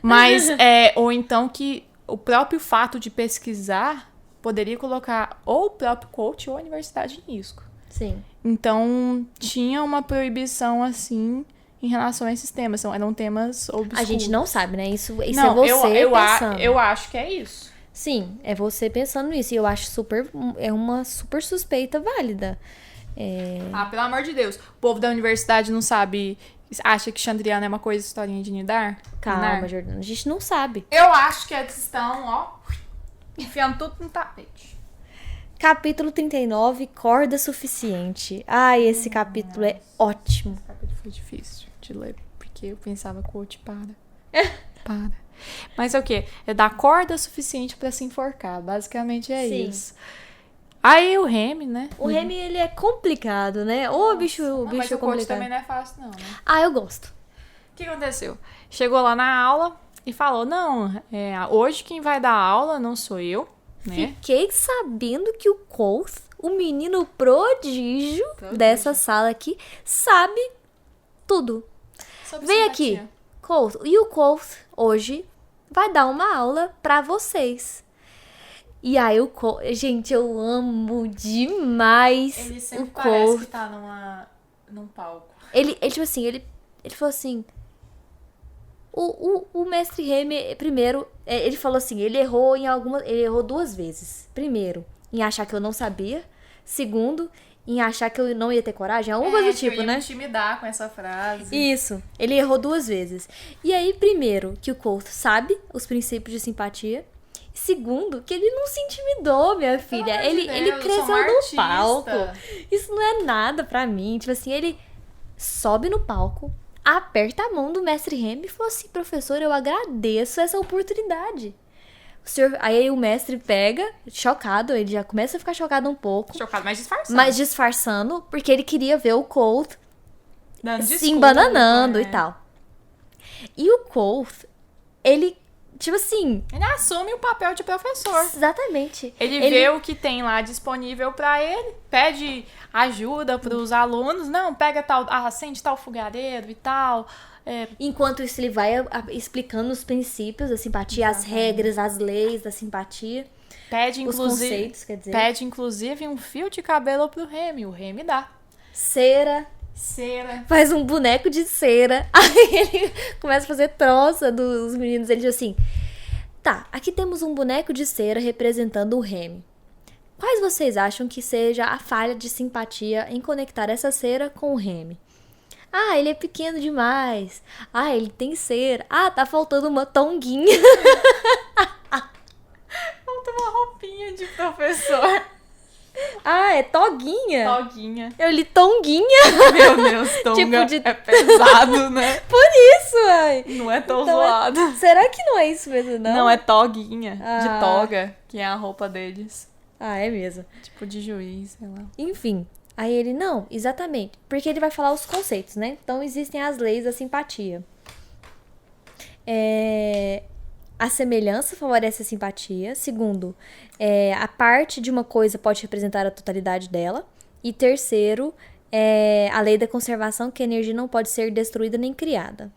Mas, ou então que o próprio fato de pesquisar poderia colocar ou o próprio Colt ou a universidade em risco. Sim. Então, tinha uma proibição, assim, em relação a esses temas. Eram temas obscuros. A gente não sabe, né? Isso não, é você pensando. Eu acho que é isso. Sim, é você pensando nisso. E eu acho uma super suspeita válida. Pelo amor de Deus. O povo da universidade não sabe... Acha que Chandriano é uma coisa historinha de Nidar? Calma, Jordana. A gente não sabe. Eu acho que eles estão, enfiando tudo no tapete. Capítulo 39, Corda Suficiente. Ai, esse capítulo é ótimo. Esse capítulo foi difícil de ler, porque eu pensava, Colt, para. Mas é o quê? É dar corda suficiente pra se enforcar. Basicamente é isso. Aí o Remy, né? O Remy, ele é complicado, né? Ô, bicho mas o complicado. Colt também não é fácil, não, né? Eu gosto. O que aconteceu? Chegou lá na aula, E falou, não, hoje quem vai dar aula não sou eu, né? Fiquei sabendo que o Quoth, o menino prodígio dessa sala aqui, sabe tudo. Sobre Vem simpatia. aqui, Quoth. E o Quoth hoje vai dar uma aula pra vocês. E aí o Quoth... Gente, eu amo demais Ele o sempre parece Quoth. que tá num palco. Ele tipo assim, ele falou assim... O mestre Remy, primeiro, ele falou assim, ele errou 2 vezes. Primeiro, em achar que eu não sabia. Segundo, em achar que eu não ia ter coragem. Alguma coisa do tipo, que eu ia né? me intimidar com essa frase. Isso, ele errou 2 vezes. E aí, primeiro, que o Quoth sabe os princípios de simpatia. Segundo, que ele não se intimidou, minha filha. amor de Ele Deus, eu sou cresceu uma no artista. palco. Isso não é nada pra mim. Tipo assim, ele sobe no palco, aperta a mão do mestre Remy e falou assim, professor, eu agradeço essa oportunidade. Aí o mestre pega, chocado, ele já começa a ficar chocado um pouco. Chocado, mas disfarçado. Mas disfarçando, porque ele queria ver o Quoth Dando se desculpa, embananando né? e tal. E o Quoth, ele, tipo assim, Ele assume o papel de professor. exatamente. Ele vê o que tem lá disponível pra ele, pede ajuda pros alunos. Não, pega tal, acende tal fogareiro e tal. Enquanto isso, ele vai explicando os princípios da simpatia, as regras, as leis da simpatia. Pede, Os inclusive, conceitos, quer dizer. Pede, inclusive, um fio de cabelo pro Remy. O Remy dá. Cera, Cera. faz um boneco de cera. Aí ele começa a fazer troça dos meninos. Ele diz assim, tá, aqui temos um boneco de cera representando o Remy. Quais vocês acham que seja a falha de simpatia em conectar essa cera com o Remy? Ah, ele é pequeno demais. Ah, ele tem cera. Ah, tá faltando uma tonguinha. Falta uma roupinha de professor. Ah, é toguinha? Toguinha. Eu li tonguinha. Meu Deus, tonga Tipo de- é pesado, né? Por isso, ai. Não é tão Então zoado. Será que não é isso mesmo, não? Não, é toguinha. De Ah. toga, que é a roupa deles. Ah, é mesmo. Tipo de juiz, sei lá. Enfim, aí ele, não, exatamente. Porque ele vai falar os conceitos, né? Então, existem as leis da simpatia. A semelhança favorece a simpatia. Segundo, a parte de uma coisa pode representar a totalidade dela. E terceiro, a lei da conservação, que a energia não pode ser destruída nem criada.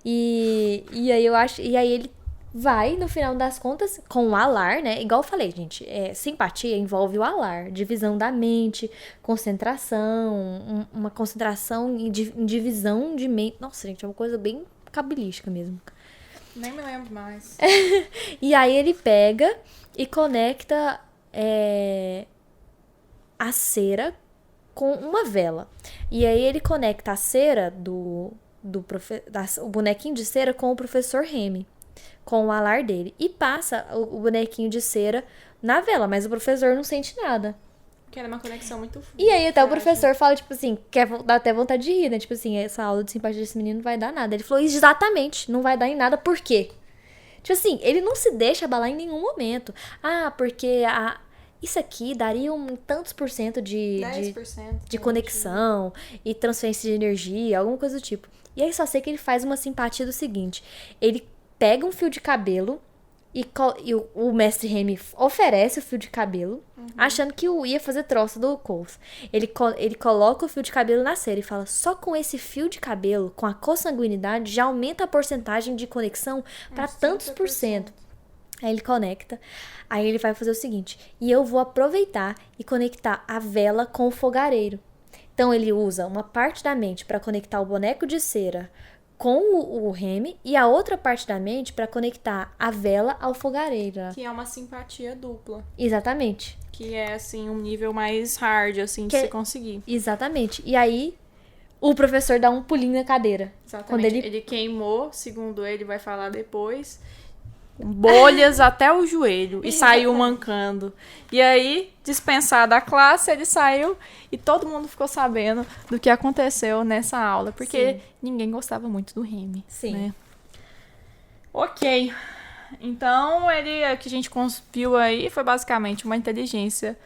E aí eu acho. E aí ele vai, no final das contas, com o alar, né? Igual eu falei, gente, simpatia envolve o alar, divisão da mente, concentração, uma concentração em divisão de mente. Nossa, gente, é uma coisa bem cabalística mesmo. Nem me lembro mais. E aí ele pega e conecta a cera com uma vela. E aí ele conecta a cera o bonequinho de cera com o professor Remy, com o alar dele. E passa o bonequinho de cera na vela, mas o professor não sente nada. Que era uma conexão muito E aí até o forte. professor fala, tipo assim, dá até vontade de rir, né? Tipo assim, essa aula de simpatia desse menino não vai dar nada. Ele falou, exatamente, não vai dar em nada, por quê? Tipo assim, ele não se deixa abalar em nenhum momento. Ah, porque isso aqui daria tantos por cento de 10% de conexão e transferência de energia, alguma coisa do tipo. E aí só sei que ele faz uma simpatia do seguinte, ele pega um fio de cabelo e o mestre Remy oferece o fio de cabelo, achando que ia fazer troça do Quoth. Ele coloca o fio de cabelo na cera e fala, só com esse fio de cabelo, com a consanguinidade, já aumenta a porcentagem de conexão para tantos por cento. Aí ele conecta, aí ele vai fazer o seguinte, e eu vou aproveitar e conectar a vela com o fogareiro. Então ele usa uma parte da mente para conectar o boneco de cera com o Remy e a outra parte da mente para conectar a vela ao fogareiro. Que é uma simpatia dupla. Exatamente. Que é, assim, um nível mais hard, assim, de se conseguir. Exatamente. E aí o professor dá um pulinho na cadeira. Exatamente. Quando ele queimou, segundo ele vai falar depois, bolhas até o joelho e saiu mancando. E aí, dispensado a classe, ele saiu e todo mundo ficou sabendo do que aconteceu nessa aula, porque ninguém gostava muito do Remy. Sim. Né? Ok. Então, o que a gente viu aí foi basicamente uma inteligência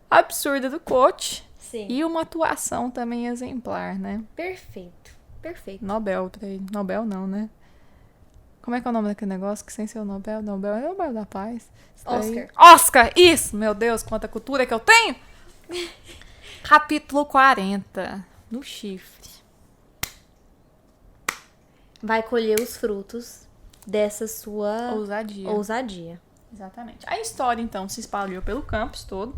absurda do coach. Sim. E uma atuação também exemplar, né? Perfeito. Perfeito. Nobel pra ele. Nobel não, né? Como é que é o nome daquele negócio que sem ser o Nobel? Nobel é o Nobel da Paz. Oscar. Oscar! Isso! Meu Deus, quanta cultura que eu tenho! Capítulo 40. No chifre. Vai colher os frutos dessa sua ousadia. Exatamente. A história, então, se espalhou pelo campus todo.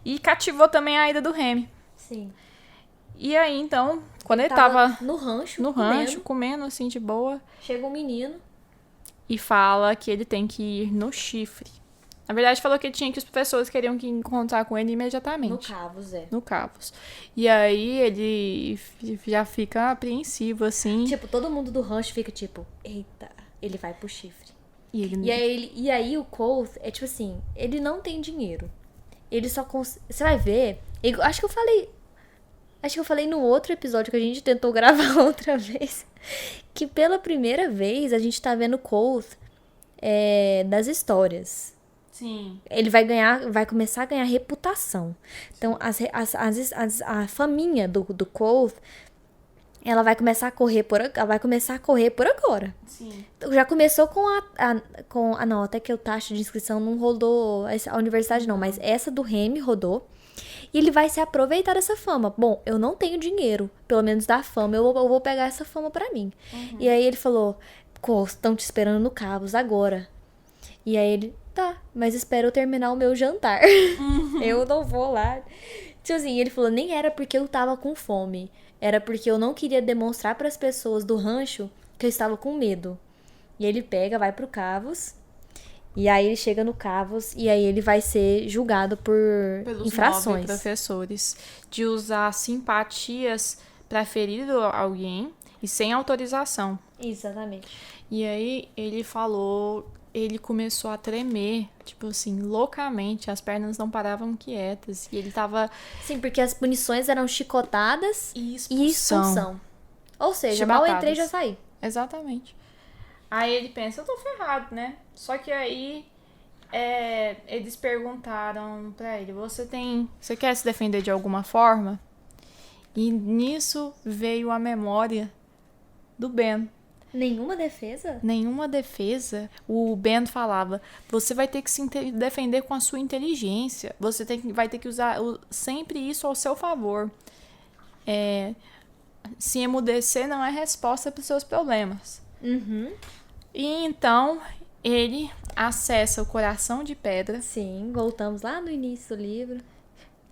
E cativou também a ida do Remy. Sim. E aí, então, quando ele tava no rancho, comendo assim, de boa. Chega um menino. E fala que ele tem que ir no chifre. Na verdade, falou que os professores queriam que encontrar com ele imediatamente. No Cavos. E aí, ele já fica apreensivo, assim. Tipo, todo mundo do rancho fica tipo, eita, ele vai pro chifre. E aí o Cole, é tipo assim, ele não tem dinheiro. Ele só Você vai ver. Acho que eu falei no outro episódio que a gente tentou gravar outra vez. Que pela primeira vez a gente tá vendo Cole das histórias. Sim. Ele vai começar a ganhar reputação. Então, a faminha do Cole, ela vai começar a correr por agora. Sim. Já começou com a nota que o taxa de inscrição não rodou a universidade não, mas essa do Remy rodou. E ele vai se aproveitar dessa fama. Bom, eu não tenho dinheiro, pelo menos da fama, eu vou pegar essa fama pra mim. Uhum. E aí ele falou, estão te esperando no Cavos agora. E aí ele, tá, mas espera eu terminar o meu jantar. Uhum. Eu não vou lá. Tipo assim, ele falou, nem era porque eu tava com fome. Era porque eu não queria demonstrar pras pessoas do rancho que eu estava com medo. E ele vai pro Cavos. E aí ele chega no Cavos e aí ele vai ser julgado pelos infrações. 9 professores de usar simpatias pra ferir alguém e sem autorização. Exatamente. E aí ele começou a tremer, tipo assim, loucamente, as pernas não paravam quietas e ele tava... Sim, porque as punições eram chicotadas e expulsão. Ou seja, mal entrei, já saí. Exatamente. Aí ele pensa, eu tô ferrado, né? Só que aí eles perguntaram pra ele, você quer se defender de alguma forma? E nisso veio a memória do Ben. Nenhuma defesa? Nenhuma defesa. O Ben falava, você vai ter que se defender com a sua inteligência. Você vai ter que usar sempre isso ao seu favor. Se emudecer não é resposta para os seus problemas. Uhum. E então, ele acessa o coração de pedra. Sim, voltamos lá no início do livro.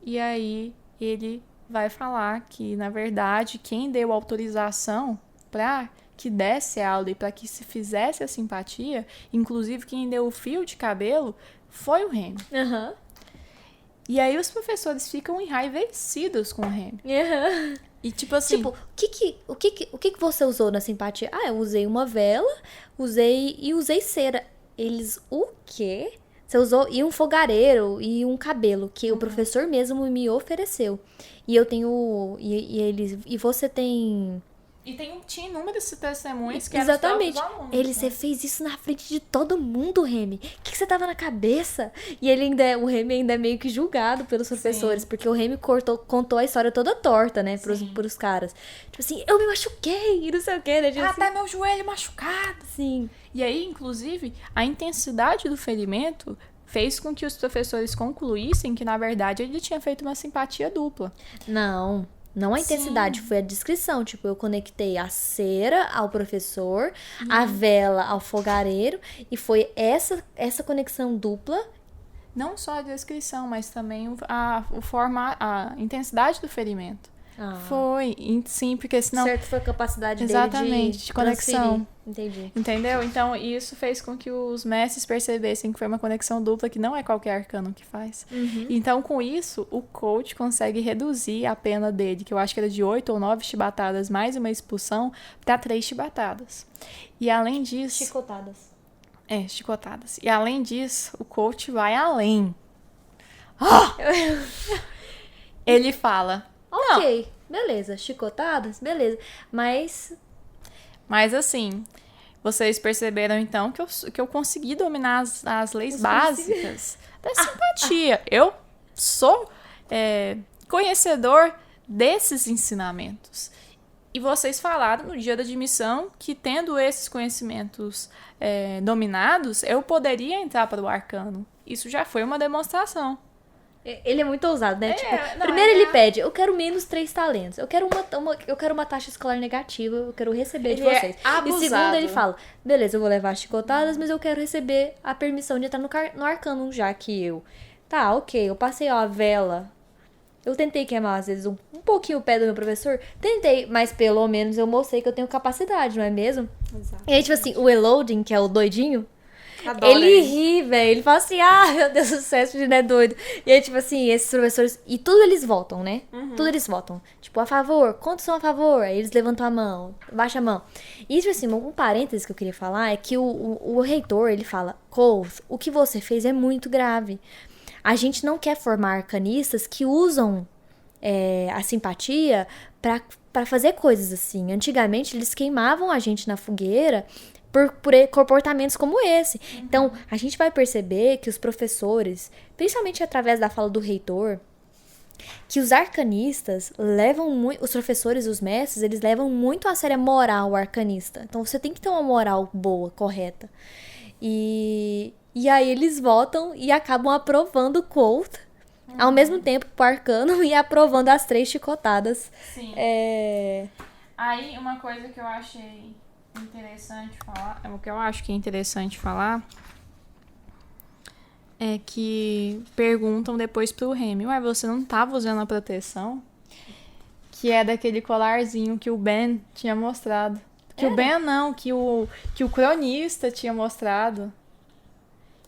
E aí, ele vai falar que, na verdade, quem deu autorização para que desse a aula e para que se fizesse a simpatia, inclusive quem deu o fio de cabelo, foi o Remy. Uhum. E aí, os professores ficam enraivecidos com o Remy. Uhum. E tipo assim... Tipo, o que você usou na simpatia? Ah, eu usei uma vela, usei cera. Eles, o quê? Você usou e um fogareiro e um cabelo que o professor mesmo me ofereceu. E eu tenho... E você tem... E tinha inúmeros testemunhos que exatamente. eram os próprios alunos. Você fez isso na frente de todo mundo, Remy. O que você tava na cabeça? E o Remy ainda é meio que julgado pelos professores. Sim. Porque o Remy contou a história toda torta, né? Pros caras. Tipo assim, eu me machuquei e não sei o quê. Né? Tipo assim, tá meu joelho machucado. Sim. E aí, inclusive, a intensidade do ferimento fez com que os professores concluíssem que, na verdade, ele tinha feito uma simpatia dupla. Não a intensidade, foi a descrição. Tipo, eu conectei a cera ao professor, a vela ao fogareiro, e foi essa conexão dupla. Não só a descrição, mas também a intensidade do ferimento. Foi, sim, porque senão... Certo, foi a capacidade exatamente, dele de conexão. Entendi. Entendeu? Então, isso fez com que os mestres percebessem que foi uma conexão dupla, que não é qualquer arcano que faz. Uhum. Então, com isso, o coach consegue reduzir a pena dele, que eu acho que era de 8 ou 9 chibatadas, mais uma expulsão, para 3 chibatadas. E além disso... Chicotadas. Chicotadas. E além disso, o coach vai além. Ele fala... Ok, beleza. Chicotadas, beleza. Mas assim, vocês perceberam então que eu consegui dominar as leis básicas da simpatia. Eu sou conhecedor desses ensinamentos. E vocês falaram no dia da admissão que, tendo esses conhecimentos dominados, eu poderia entrar para o arcano. Isso já foi uma demonstração. Ele é muito ousado, né? Primeiro ele pede, eu quero menos 3 talentos. Eu quero uma taxa escolar negativa, eu quero receber de vocês. E segundo ele fala, beleza, eu vou levar as chicotadas, mas eu quero receber a permissão de entrar no arcano, já que eu... Tá, ok, eu passei a vela. Eu tentei queimar, às vezes, um pouquinho o pé do meu professor. Tentei, mas pelo menos eu mostrei que eu tenho capacidade, não é mesmo? Exato. E aí, tipo assim, o Eloding, que é o doidinho, Adoro ele ri, velho. Ele fala assim, meu Deus do céu, esse menino é doido. E aí, tipo assim, esses professores... E tudo eles votam, né? Tudo eles votam. Tipo, a favor, quantos são a favor? Aí eles levantam a mão, baixa a mão. E, tipo assim, um parênteses que eu queria falar é que o reitor, ele fala, Coles, o que você fez é muito grave. A gente não quer formar arcanistas que usam a simpatia pra fazer coisas assim. Antigamente, eles queimavam a gente na fogueira por comportamentos como esse. Então, a gente vai perceber que os professores, principalmente através da fala do reitor, que os arcanistas levam muito... Os professores, os mestres, eles levam muito a sério a moral arcanista. Então, você tem que ter uma moral boa, correta. E aí eles votam e acabam aprovando o Colt, ao mesmo tempo pro arcano, e aprovando as 3 chicotadas. Sim. Aí, uma coisa que eu achei interessante falar, o que eu acho que é interessante falar, é que perguntam depois pro Remy, ué, você não tava usando a proteção? Que é daquele colarzinho que o Ben tinha mostrado. Que o Ben não, que o cronista tinha mostrado.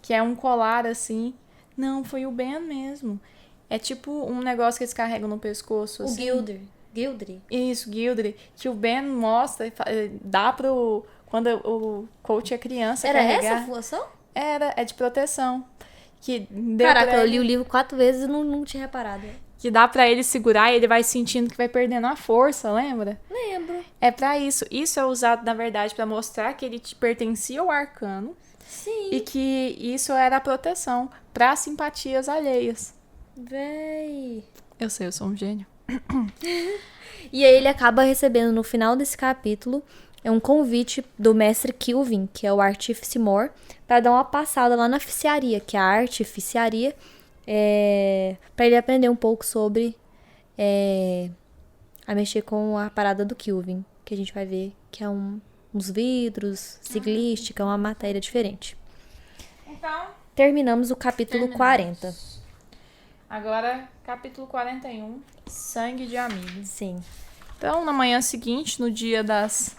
Que é um colar assim. Não, foi o Ben mesmo. É tipo um negócio que eles carregam no pescoço. Assim. O Gildry. Isso, Gildry. Que o Ben mostra, dá pro... Quando o coach é criança Era carregar. essa a função? É de proteção. Que deu Caraca, eu ele, li o livro 4 vezes e não tinha reparado. que dá pra ele segurar e ele vai sentindo que vai perdendo a força, lembra? Lembro. É pra isso. Isso é usado, na verdade, pra mostrar que ele pertencia ao arcano. Sim. E que isso era a proteção pra simpatias alheias. Véi. Eu sei, eu sou um gênio. E aí ele acaba recebendo no final desse capítulo um convite do mestre Kilvin, que é o Artífice Mor, para dar uma passada lá na oficiaria, que é a artificiaria, para ele aprender um pouco sobre a mexer com a parada do Kilvin, que a gente vai ver que é uns vidros, siglística, uma matéria diferente. Então, terminamos o capítulo 40. Agora, capítulo 41, Sangue de Amigos. Sim. Então, na manhã seguinte, no dia das...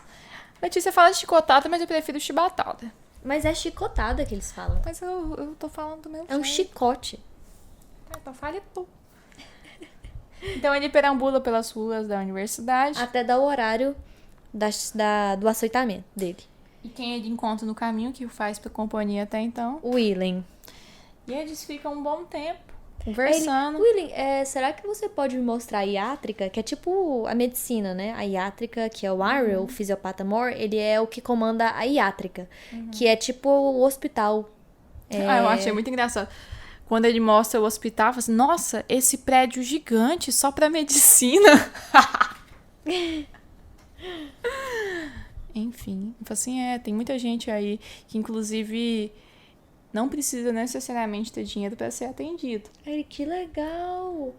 Letícia fala de chicotada, mas eu prefiro chibatada. Mas é chicotada que eles falam. Mas eu tô falando do meu É um chicote. Tá, então fale tu. Então, ele perambula pelas ruas da universidade. Até dar o horário do açoitamento dele. E quem ele encontra no caminho, que o faz pra companhia até então. O Willen. E eles ficam um bom tempo conversando. Willen, será que você pode me mostrar a iátrica? Que é tipo a medicina, né? A iátrica, que é o Ariel, o fisiopata Mor, ele é o que comanda a iátrica. Que é tipo o hospital. Eu achei muito engraçado. Quando ele mostra o hospital, eu falo assim, nossa, esse prédio gigante só pra medicina. Enfim, eu falo assim, tem muita gente aí que inclusive não precisa necessariamente ter dinheiro para ser atendido. Ai, que legal!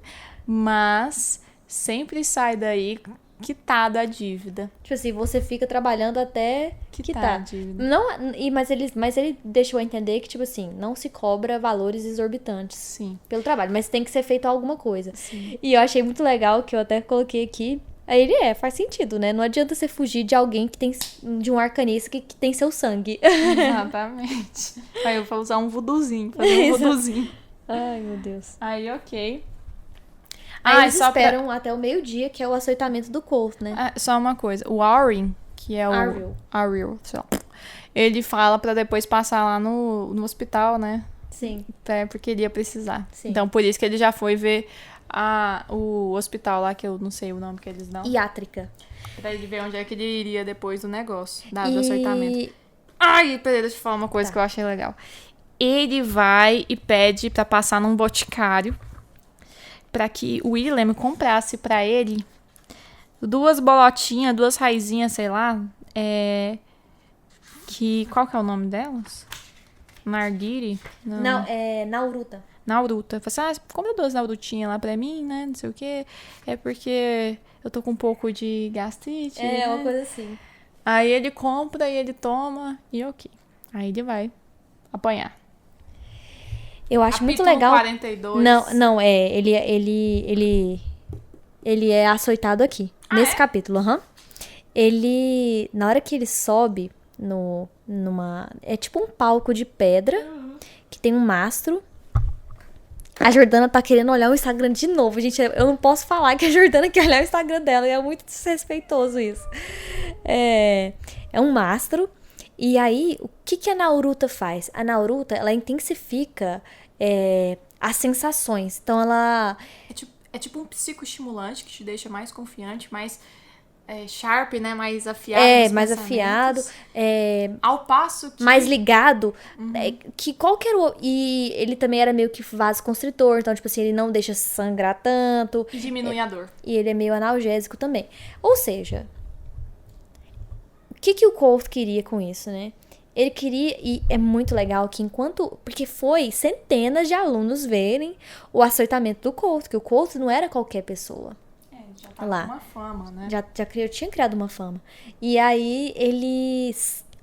Mas sempre sai daí quitado a dívida. Tipo assim, você fica trabalhando até quitar. A dívida. Não, mas ele deixou entender que, tipo assim, não se cobra valores exorbitantes. Sim. Pelo trabalho, mas tem que ser feito alguma coisa. Sim. E eu achei muito legal, que eu até coloquei aqui. Aí ele faz sentido, né? Não adianta você fugir de alguém que tem, de um arcanista que tem seu sangue. Exatamente. Aí eu vou usar um vuduzinho, fazer um vuduzinho. Ai, meu Deus. Aí, ok. Aí eles esperam até o meio-dia, que é o açoitamento do Colt, né? Só uma coisa. O Arin, que é o... Ariel, sei lá. Ele fala pra depois passar lá no hospital, né? Sim. Porque ele ia precisar. Sim. Então, por isso que ele já foi ver o hospital lá, que eu não sei o nome que eles dão. Iátrica. Pra ele ver onde é que ele iria depois do negócio, do açoitamento. Ai, peraí, deixa eu falar uma coisa que eu achei legal. Ele vai e pede pra passar num boticário pra que o Willem comprasse pra ele duas bolotinhas, duas raizinhas, sei lá. Qual que é o nome delas? Narguile? Não, é Nauruta. Nauruta. Eu falei assim, compra duas Naurutinhas lá pra mim, né? Não sei o quê. É porque eu tô com um pouco de gastrite. É, né? uma coisa assim. Aí ele compra e ele toma e ok. Aí ele vai apanhar. Eu acho Capítulo muito legal. 42. Não, ele é açoitado aqui. Nesse capítulo, Ele, na hora que ele sobe é tipo um palco de pedra que tem um mastro. A Jordana tá querendo olhar o Instagram de novo, gente. Eu não posso falar que a Jordana quer olhar o Instagram dela. E é muito desrespeitoso isso. É um mastro. E aí, o que a Nauruta faz? A Nauruta, ela intensifica as sensações. Então, ela... É tipo um psicoestimulante que te deixa mais confiante, mais sharp, né? Mais afiado. Mais afiado. Ao passo que... Mais ligado. Que qualquer... E ele também era meio que vasoconstritor. Então, tipo assim, ele não deixa sangrar tanto. E diminui a dor. E ele é meio analgésico também. Ou seja... O que o Colt queria com isso, né? Ele queria, e é muito legal que porque foi centenas de alunos verem o acertamento do Colt, que o Colt não era qualquer pessoa. Já tava com uma fama, né? Tinha criado uma fama. E aí,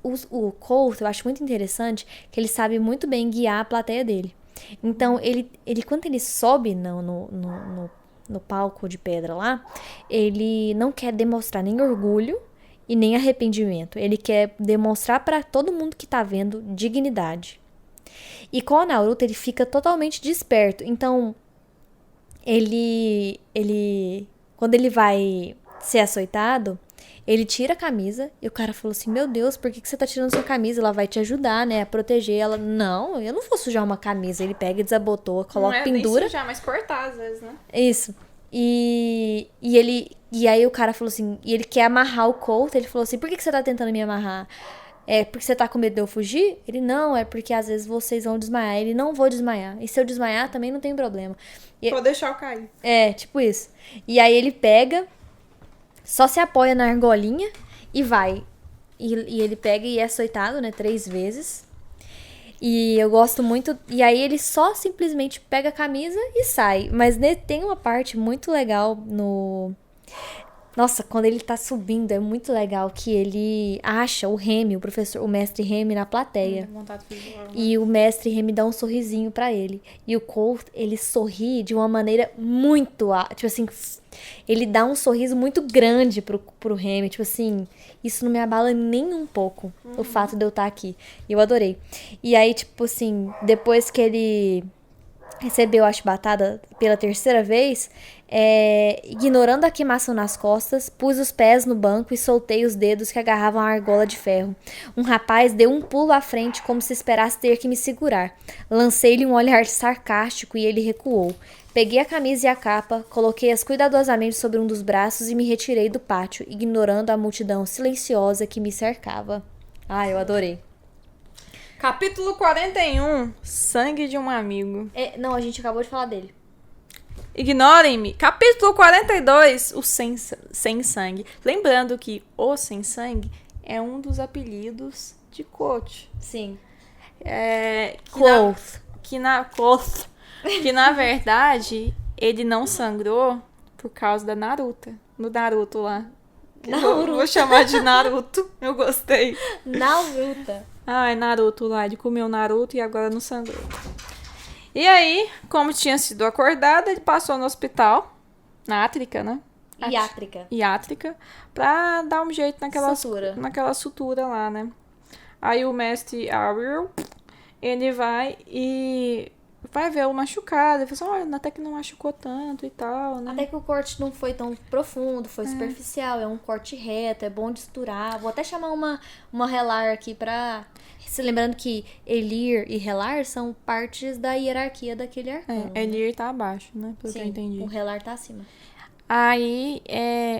o Colt, eu acho muito interessante, que ele sabe muito bem guiar a plateia dele. Então, ele quando ele sobe no palco de pedra lá, ele não quer demonstrar nem orgulho, e nem arrependimento. Ele quer demonstrar para todo mundo que tá vendo dignidade. E com a Naruto, ele fica totalmente desperto. Então, quando ele vai ser açoitado, ele tira a camisa. E o cara falou assim, meu Deus, por que você tá tirando sua camisa? Ela vai te ajudar, né, a proteger. Ela, não, eu não vou sujar uma camisa. Ele pega e desabotoa, coloca pendura. Nem sujar, mas cortar às vezes, né? Isso. E aí o cara falou assim, e ele quer amarrar o Colt, ele falou assim, por que você tá tentando me amarrar? É porque você tá com medo de eu fugir? Ele, não, é porque às vezes vocês vão desmaiar. Ele, não vou desmaiar. E se eu desmaiar, também não tem problema. Vou deixar eu cair. Tipo isso. E aí ele pega, só se apoia na argolinha e vai. E ele pega e é açoitado, né, 3 vezes. E eu gosto muito... E aí ele só simplesmente pega a camisa e sai. Mas tem uma parte muito legal no... Nossa, quando ele tá subindo, é muito legal que ele acha o mestre Remy na plateia. E o mestre Remy dá um sorrisinho pra ele. E o Colt, ele sorri de uma maneira muito... Tipo assim, ele dá um sorriso muito grande pro Remy. Tipo assim, isso não me abala nem um pouco, o fato de eu estar aqui. E eu adorei. E aí, tipo assim, depois que ele recebeu a chibatada pela 3ª vez... ignorando a queimação nas costas, pus os pés no banco e soltei os dedos que agarravam a argola de ferro. Um rapaz deu um pulo à frente como se esperasse ter que me segurar. Lancei-lhe um olhar sarcástico e ele recuou. Peguei a camisa e a capa, coloquei-as cuidadosamente sobre um dos braços e me retirei do pátio, ignorando a multidão silenciosa que me cercava. Eu adorei. Capítulo 41. Sangue de um amigo. Não, a gente acabou de falar dele. Ignorem-me. Capítulo 42. O sem sangue. Lembrando que o sem sangue é um dos apelidos de Coach. Sim. Que na verdade ele não sangrou por causa da Naruto. No Naruto lá. Naruto. Vou chamar de Naruto. Eu gostei. Naruto. Naruto lá. Ele comeu Naruto e agora não sangrou. E aí, como tinha sido acordado, ele passou no hospital, na Átrica, né? Iátrica, pra dar um jeito naquela sutura lá, né? Aí o mestre Ariel, ele vai ver o machucado. Ele fala assim, olha, até que não machucou tanto e tal, né? Até que o corte não foi tão profundo, foi superficial, é um corte reto, é bom de suturar. Vou até chamar uma relar aqui pra... Se lembrando que Elir e Relar são partes da hierarquia daquele arcano. Elir tá abaixo, né? Pelo que eu entendi. O Relar tá acima. Aí,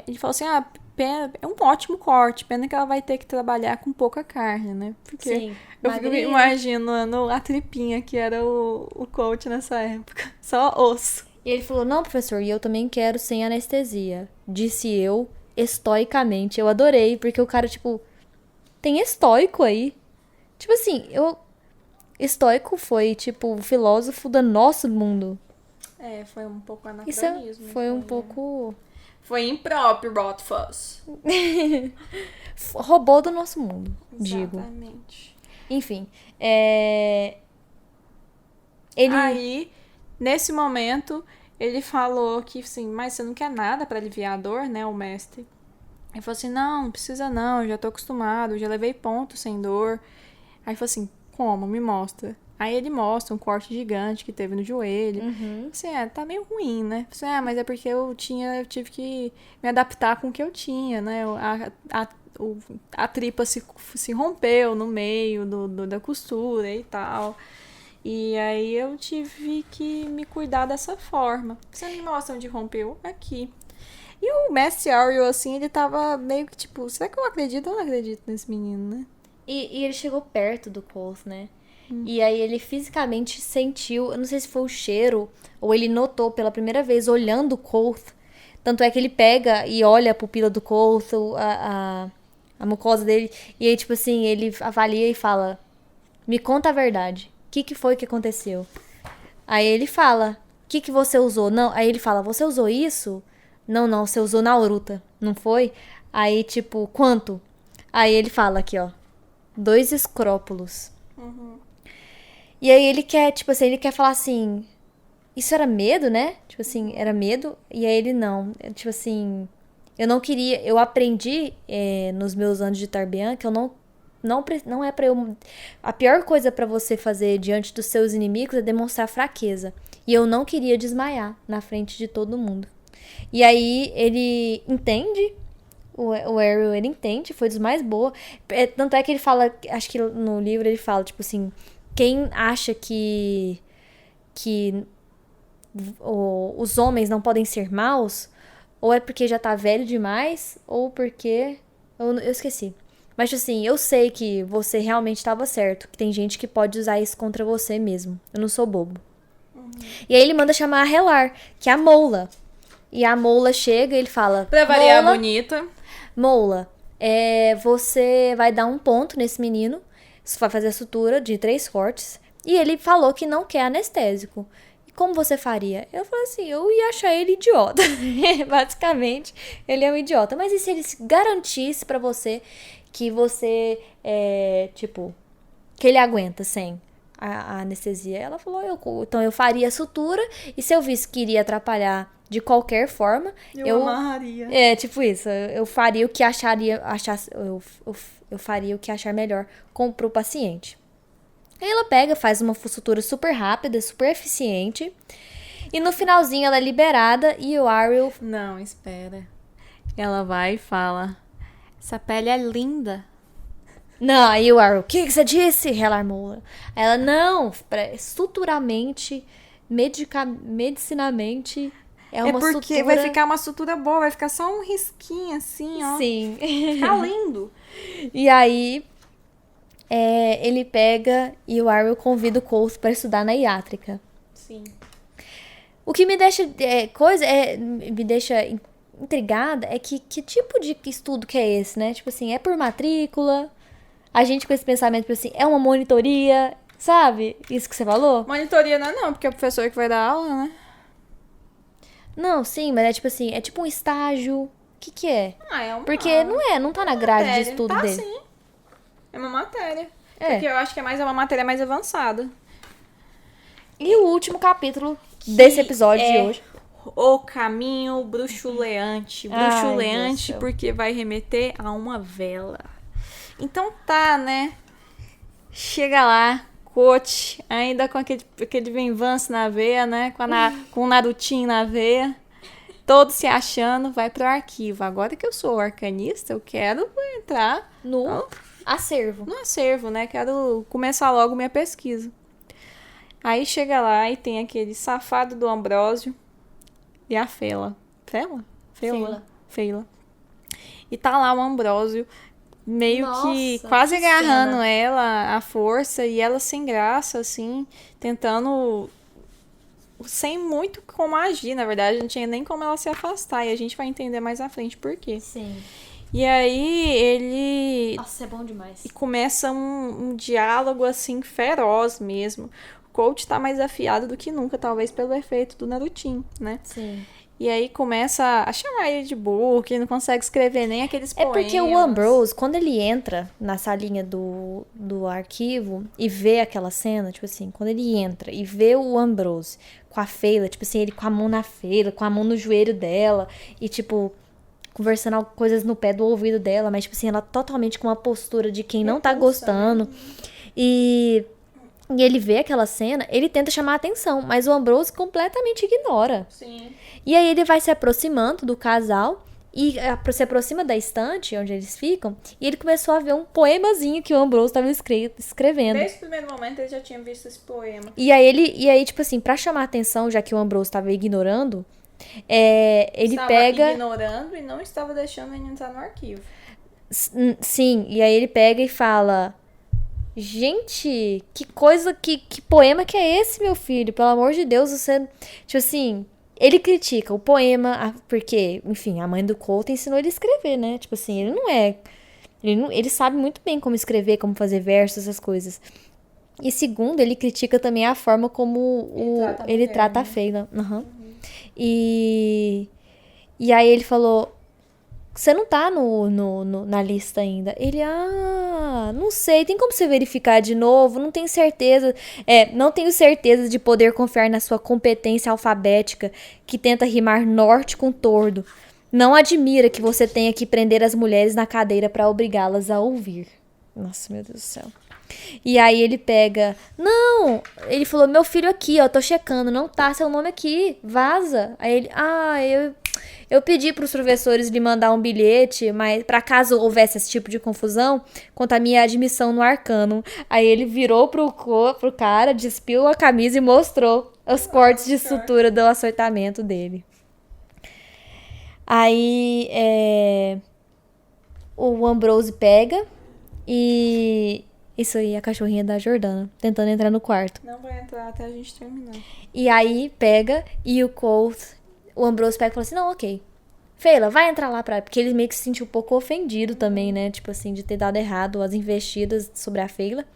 ele falou assim, é um ótimo corte, pena que ela vai ter que trabalhar com pouca carne, né? Porque eu fico me imaginando a tripinha que era o coach nessa época. Só osso. E ele falou, não, professor, e eu também quero sem anestesia. Disse eu, estoicamente. Eu adorei, porque o cara, tipo, tem estoico aí. Tipo assim, estoico foi, tipo, o filósofo do nosso mundo. Foi um pouco Isso anacronismo. foi um pouco... Foi impróprio, Rothfuss. Roubou do nosso mundo, digo. Exatamente. Enfim, Aí, nesse momento, ele falou que, assim, mas você não quer nada pra aliviar a dor, né, o mestre? Ele falou assim, não precisa não, já tô acostumado, já levei ponto sem dor. Aí falou assim, como? Me mostra. Aí ele mostra um corte gigante que teve no joelho. Assim, tá meio ruim, né? Assim, mas é porque eu tive que me adaptar com o que eu tinha, né? A tripa se rompeu no meio da costura e tal. E aí eu tive que me cuidar dessa forma. Você me mostra onde rompeu? Aqui. E o Mestre Ariel, assim, ele tava meio que tipo, será que eu acredito ou não acredito nesse menino, né? E ele chegou perto do Koth, né? E aí ele fisicamente sentiu, eu não sei se foi o cheiro, ou ele notou pela primeira vez olhando o Koth. Tanto é que ele pega e olha a pupila do Koth, a mucosa dele, e aí, tipo assim, ele avalia e fala, me conta a verdade. O que foi que aconteceu? Aí ele fala, o que você usou? Não, aí ele fala, você usou isso? Não, você usou Nauruta, não foi? Aí, tipo, quanto? Aí ele fala aqui, ó, 2 escrópulos. E aí ele quer, tipo assim, ele quer falar assim, isso era medo, né? Tipo assim, era medo. E aí ele não, tipo assim, eu não queria, eu aprendi nos meus anos de Tarbian que eu não é pra eu... A pior coisa pra você fazer diante dos seus inimigos é demonstrar fraqueza. E eu não queria desmaiar na frente de todo mundo. E aí ele entende, o Ariel, ele entende, foi dos mais boa. Tanto é que ele fala, acho que no livro ele fala, tipo assim, quem acha que os homens não podem ser maus, ou é porque já tá velho demais, ou porque... Eu esqueci. Mas, assim, eu sei que você realmente estava certo. Que tem gente que pode usar isso contra você mesmo. Eu não sou bobo. E aí ele manda chamar a Helar, que é a Moula. E a Moula chega e ele fala... Pra variar Moula, bonita. Moula, você vai dar um ponto nesse menino. Você vai fazer a sutura de 3 cortes. E ele falou que não quer anestésico. E como você faria? Eu falei assim, eu ia achar ele idiota. Basicamente, ele é um idiota. Mas e se ele garantisse pra você que você, tipo, que ele aguenta sem a anestesia? Ela falou, então eu faria a sutura e se eu visse que iria atrapalhar de qualquer forma, Eu amarraria. Tipo isso, eu faria o que eu faria o que achar melhor pro paciente. Aí ela pega, faz uma sutura super rápida, super eficiente. E no finalzinho ela é liberada e o Ariel... Não, espera. Ela vai e fala, essa pele é linda. Não, aí o Ariel, o que você disse? Relarmou. Ela, não, suturamente, medicinamente, é uma porque sutura... vai ficar uma sutura boa, vai ficar só um risquinho assim, ó. Sim. Fica lindo. E aí, ele pega e o Ariel convida o Koth para estudar na iátrica. Sim. O que me deixa me deixa intrigada é que tipo de estudo que é esse, né? Tipo assim, é por matrícula, a gente com esse pensamento, tipo assim, é uma monitoria, sabe? Isso que você falou? Monitoria não, porque é o professor que vai dar aula, né? Não, sim, mas é tipo assim, é tipo um estágio. O que é? É uma... Porque não tá na grade de estudo tá, dele. Sim. É uma matéria. É. Porque eu acho que é uma matéria mais avançada. E o último capítulo desse episódio de hoje. O caminho bruxuleante. Bruxuleante Ai, porque vai remeter a uma vela. Então tá, né? Chega lá, coach, ainda com aquele Venvance na veia, né? Com o Narutinho na veia. Todo se achando, vai pro arquivo. Agora que eu sou arcanista, eu quero entrar no acervo. No acervo, né? Quero começar logo minha pesquisa. Aí chega lá e tem aquele safado do Ambrósio e a Fela. Fela. E tá lá o Ambrósio meio que quase agarrando ela à força e ela sem graça, assim, tentando sem muito como agir, na verdade, não tinha nem como ela se afastar, e a gente vai entender mais à frente por quê. Sim. E aí ele... Nossa, é bom demais. E começa um diálogo, assim, feroz mesmo. O Colt tá mais afiado do que nunca, talvez pelo efeito do Narutinho, né? Sim. E aí começa a chamar ele de burro, que não consegue escrever nem aqueles poemas. É porque o Ambrose, quando ele entra na salinha do arquivo e vê aquela cena, tipo assim, quando ele entra e vê o Ambrose com a Feyla, tipo assim, ele com a mão na Feyla, com a mão no joelho dela e, tipo, conversando coisas no pé do ouvido dela, mas, tipo assim, ela totalmente com uma postura de quem não tá gostando. E ele vê aquela cena, ele tenta chamar a atenção, mas o Ambrose completamente ignora. Sim. E aí ele vai se aproximando do casal e se aproxima da estante onde eles ficam, e ele começou a ver um poemazinho que o Ambrose estava escrevendo. Desde o primeiro momento ele já tinha visto esse poema. E aí, tipo assim, pra chamar a atenção, já que o Ambrose estava ignorando, ele estava ignorando e não estava deixando o menino entrar no arquivo. Sim, e aí ele pega e fala: gente, que coisa, que poema que é esse, meu filho? Pelo amor de Deus, você... Tipo assim, ele critica o poema, porque, enfim, a mãe do Colt ensinou ele a escrever, né? Tipo assim, ele não é... Ele sabe muito bem como escrever, como fazer versos, essas coisas. E segundo, ele critica também a forma como ele trata a Feyla. Uhum. E aí ele falou: você não tá na lista ainda. Ele, não sei, tem como você verificar de novo? Não tenho certeza. Não tenho certeza de poder confiar na sua competência alfabética que tenta rimar norte com tordo. Não admira que você tenha que prender as mulheres na cadeira pra obrigá-las a ouvir. Nossa, meu Deus do céu. E aí ele pega... Não! Ele falou, meu filho aqui, ó, tô checando. Não tá seu nome aqui. Vaza. Aí ele... Eu pedi pros professores lhe mandar um bilhete, mas pra caso houvesse esse tipo de confusão, quanto à minha admissão no Arcanum. Aí ele virou pro cara, despiu a camisa e mostrou os cortes de sutura do açoitamento dele. Aí o Ambrose pega e... Isso aí, a cachorrinha da Jordana, tentando entrar no quarto. Não vai entrar até a gente terminar. E aí pega e o Ambrose pega e fala assim, não, ok. Feyla, vai entrar lá porque ele meio que se sentiu um pouco ofendido também, né? Tipo assim, de ter dado errado as investidas sobre a Feyla.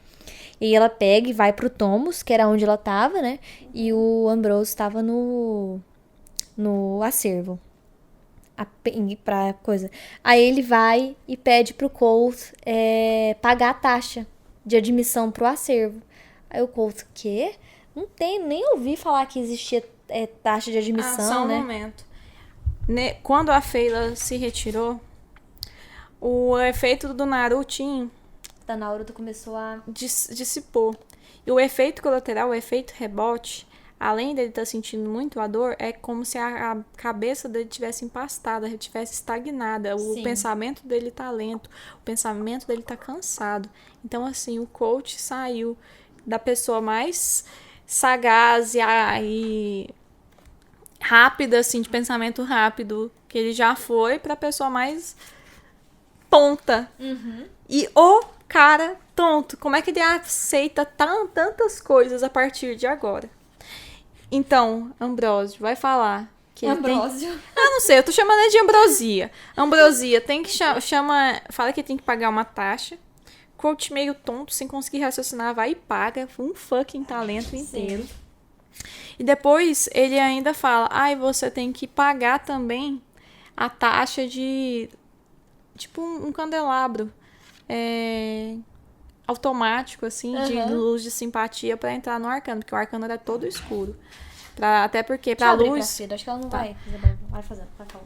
E aí ela pega e vai pro Tomos, que era onde ela tava, né? E o Ambrose tava no acervo. Pra coisa. Aí ele vai e pede pro Colt pagar a taxa de admissão pro acervo. Aí o Colt, quê? Não tem, nem ouvi falar que existia taxa de admissão, só um né? Momento. Quando a Feyla se retirou, o efeito do Narutinho Da Naruto começou a... dissipou. E o efeito colateral, o efeito rebote, além dele estar sentindo muito a dor, é como se a cabeça dele tivesse empastada, tivesse estagnada. O pensamento dele tá lento, o pensamento dele tá cansado. Então, assim, o coach saiu da pessoa mais sagaz e rápida, assim, de pensamento rápido, que ele já foi, pra pessoa mais tonta. Uhum. E o cara tonto, como é que ele aceita tantas coisas a partir de agora? Então, Ambrósio vai falar que Ambrósio? Eu não sei, eu tô chamando ele de Ambrosia. Ambrosia tem que fala que tem que pagar uma taxa. Coach meio tonto, sem conseguir raciocinar, vai e paga um fucking talento inteiro. E depois ele ainda fala, você tem que pagar também a taxa de tipo um candelabro automático, assim, de luz de simpatia pra entrar no Arcano, porque o Arcano era todo escuro. Até porque pra luz... Acho que ela não vai fazer. Vai falar.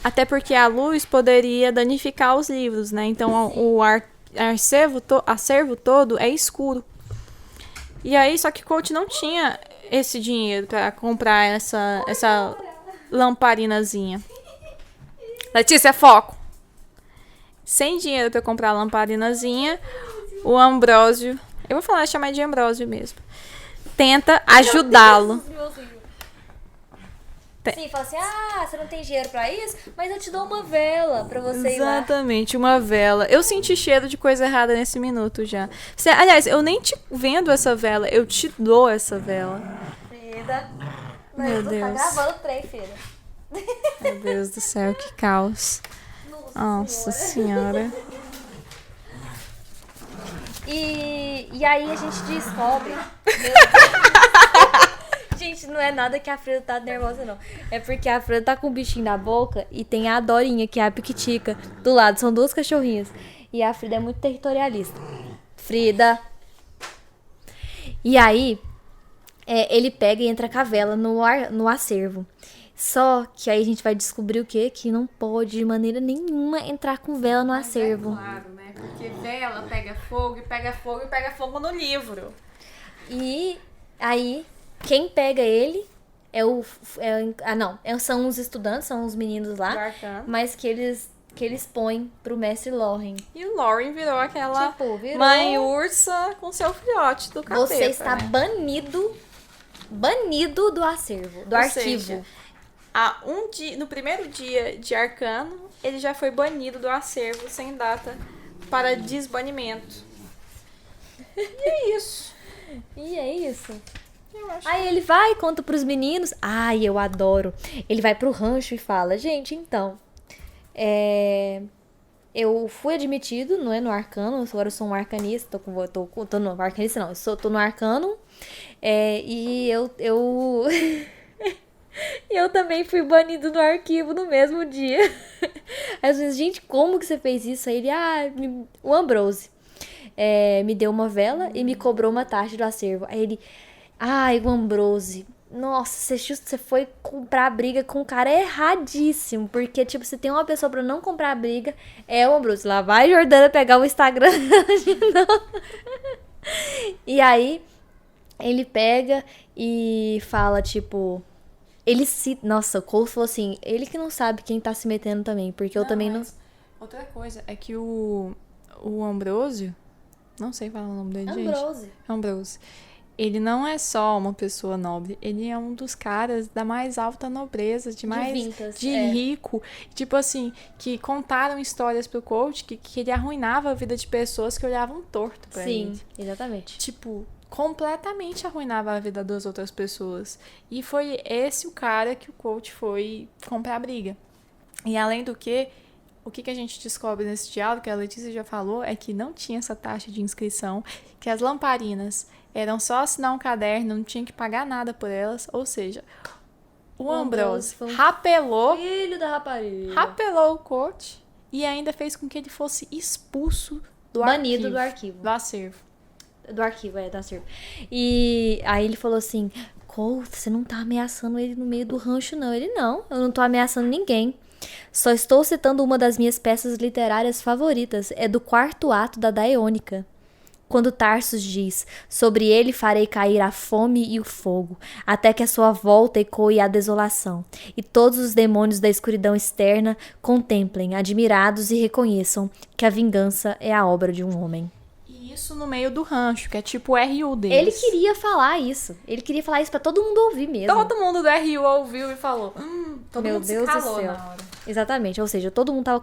Até porque a luz poderia danificar os livros, né? Então o acervo todo é escuro. E aí, só que o coach não tinha esse dinheiro pra comprar essa lamparinazinha. Letícia, foco! Sem dinheiro pra comprar a lamparinazinha, o Ambrósio... Eu vou chamar de Ambrósio mesmo. Tenta ajudá-lo. Sim, fala assim, você não tem dinheiro pra isso? Mas eu te dou uma vela pra você ir lá. Exatamente, uma vela. Eu senti cheiro de coisa errada nesse minuto já. Aliás, eu nem te vendo essa vela, eu te dou essa vela. Meu Deus. Tá gravando o trem, filha. Meu Deus do céu, que caos. Nossa senhora. E aí a gente descobre. Gente, não é nada que a Freda tá nervosa, não. É porque a Freda tá com o bichinho na boca e tem a Dorinha, que é a Piquitica, do lado. São duas cachorrinhas. E a Frida é muito territorialista. Frida. E aí, ele pega e entra com a vela no acervo. Só que aí a gente vai descobrir o quê? Que não pode de maneira nenhuma entrar com vela no acervo. É claro, né? Porque vela pega fogo e pega fogo e pega fogo no livro. E aí, quem pega ele são os estudantes, são os meninos lá, mas que eles põem pro mestre Lauren. E o Lauren virou aquela virou... mãe ursa com seu filhote do capeta. Você está banido do acervo, do arquivo. Seja, no primeiro dia de Arcano, ele já foi banido do acervo sem data para desbanimento. E é isso. Aí ele vai e conta pros meninos. Ai, eu adoro. Ele vai pro rancho e fala: gente, então, eu fui admitido, não é, no Arcano. Agora eu sou um arcanista. Tô no arcanista, não. Tô no Arcano. E eu eu também fui banido no arquivo no mesmo dia. Aí eu disse: gente, como que você fez isso? Aí ele: o Ambrose me deu uma vela e me cobrou uma taxa do acervo. Aí ele: o Ambrose, nossa, você foi comprar briga com um cara erradíssimo. Porque, tipo, se tem uma pessoa pra não comprar briga, é o Ambrose. Lá vai Jordana pegar o Instagram de novo. E aí, ele pega e fala, tipo... Nossa, o Cole falou assim, ele que não sabe quem tá se metendo também, porque eu também não... Outra coisa é que o Ambrósio, não sei falar o nome dele, gente. Ambrose. Ele não é só uma pessoa nobre, ele é um dos caras da mais alta nobreza, de rico. Tipo assim, que contaram histórias pro coach que ele arruinava a vida de pessoas que olhavam torto pra ele. Sim, exatamente. Tipo... completamente arruinava a vida das outras pessoas. E foi esse o cara que o coach foi comprar briga. E além do que, o que a gente descobre nesse diálogo, que a Letícia já falou, é que não tinha essa taxa de inscrição, que as lamparinas eram só assinar um caderno, não tinha que pagar nada por elas, ou seja, o Ambrose rapelou... filho da rapariga. Rapelou o coach e ainda fez com que ele fosse expulso do arquivo. Banido do arquivo. Do acervo. Do arquivo, do acervo. E aí ele falou assim: Cole, você não tá ameaçando ele no meio do rancho, não. Ele: não, eu não tô ameaçando ninguém. Só estou citando uma das minhas peças literárias favoritas. É do 4º ato da Daêonica. Quando Tarsus diz: sobre ele farei cair a fome e o fogo, até que a sua volta ecoe a desolação, e todos os demônios da escuridão externa contemplem, admirados, e reconheçam que a vingança é a obra de um homem. Isso no meio do rancho, que é tipo o RU deles. Ele queria falar isso. Ele queria falar isso pra todo mundo ouvir mesmo. Todo mundo do RU ouviu e falou. Todo Meu mundo Deus se calou do céu. na hora. Exatamente. Ou seja, todo mundo tava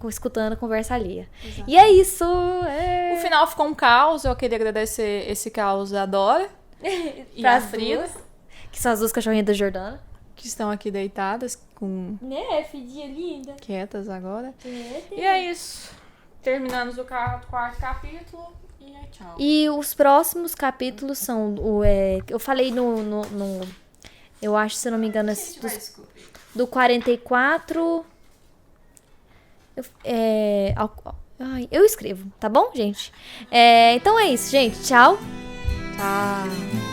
escutando a conversa alheia. Exatamente. E é isso. O final ficou um caos. Eu queria agradecer esse caos da Dora e a Frida. Que são as duas cachorrinhas da Jordana. Que estão aqui deitadas com... Fidinha linda. Quietas agora. E é isso. Terminamos o 4º capítulo. Tchau. E os próximos capítulos são eu falei eu acho, se eu não me engano, do 44. Eu escrevo, tá bom, gente? Então é isso, gente. Tchau. Tchau.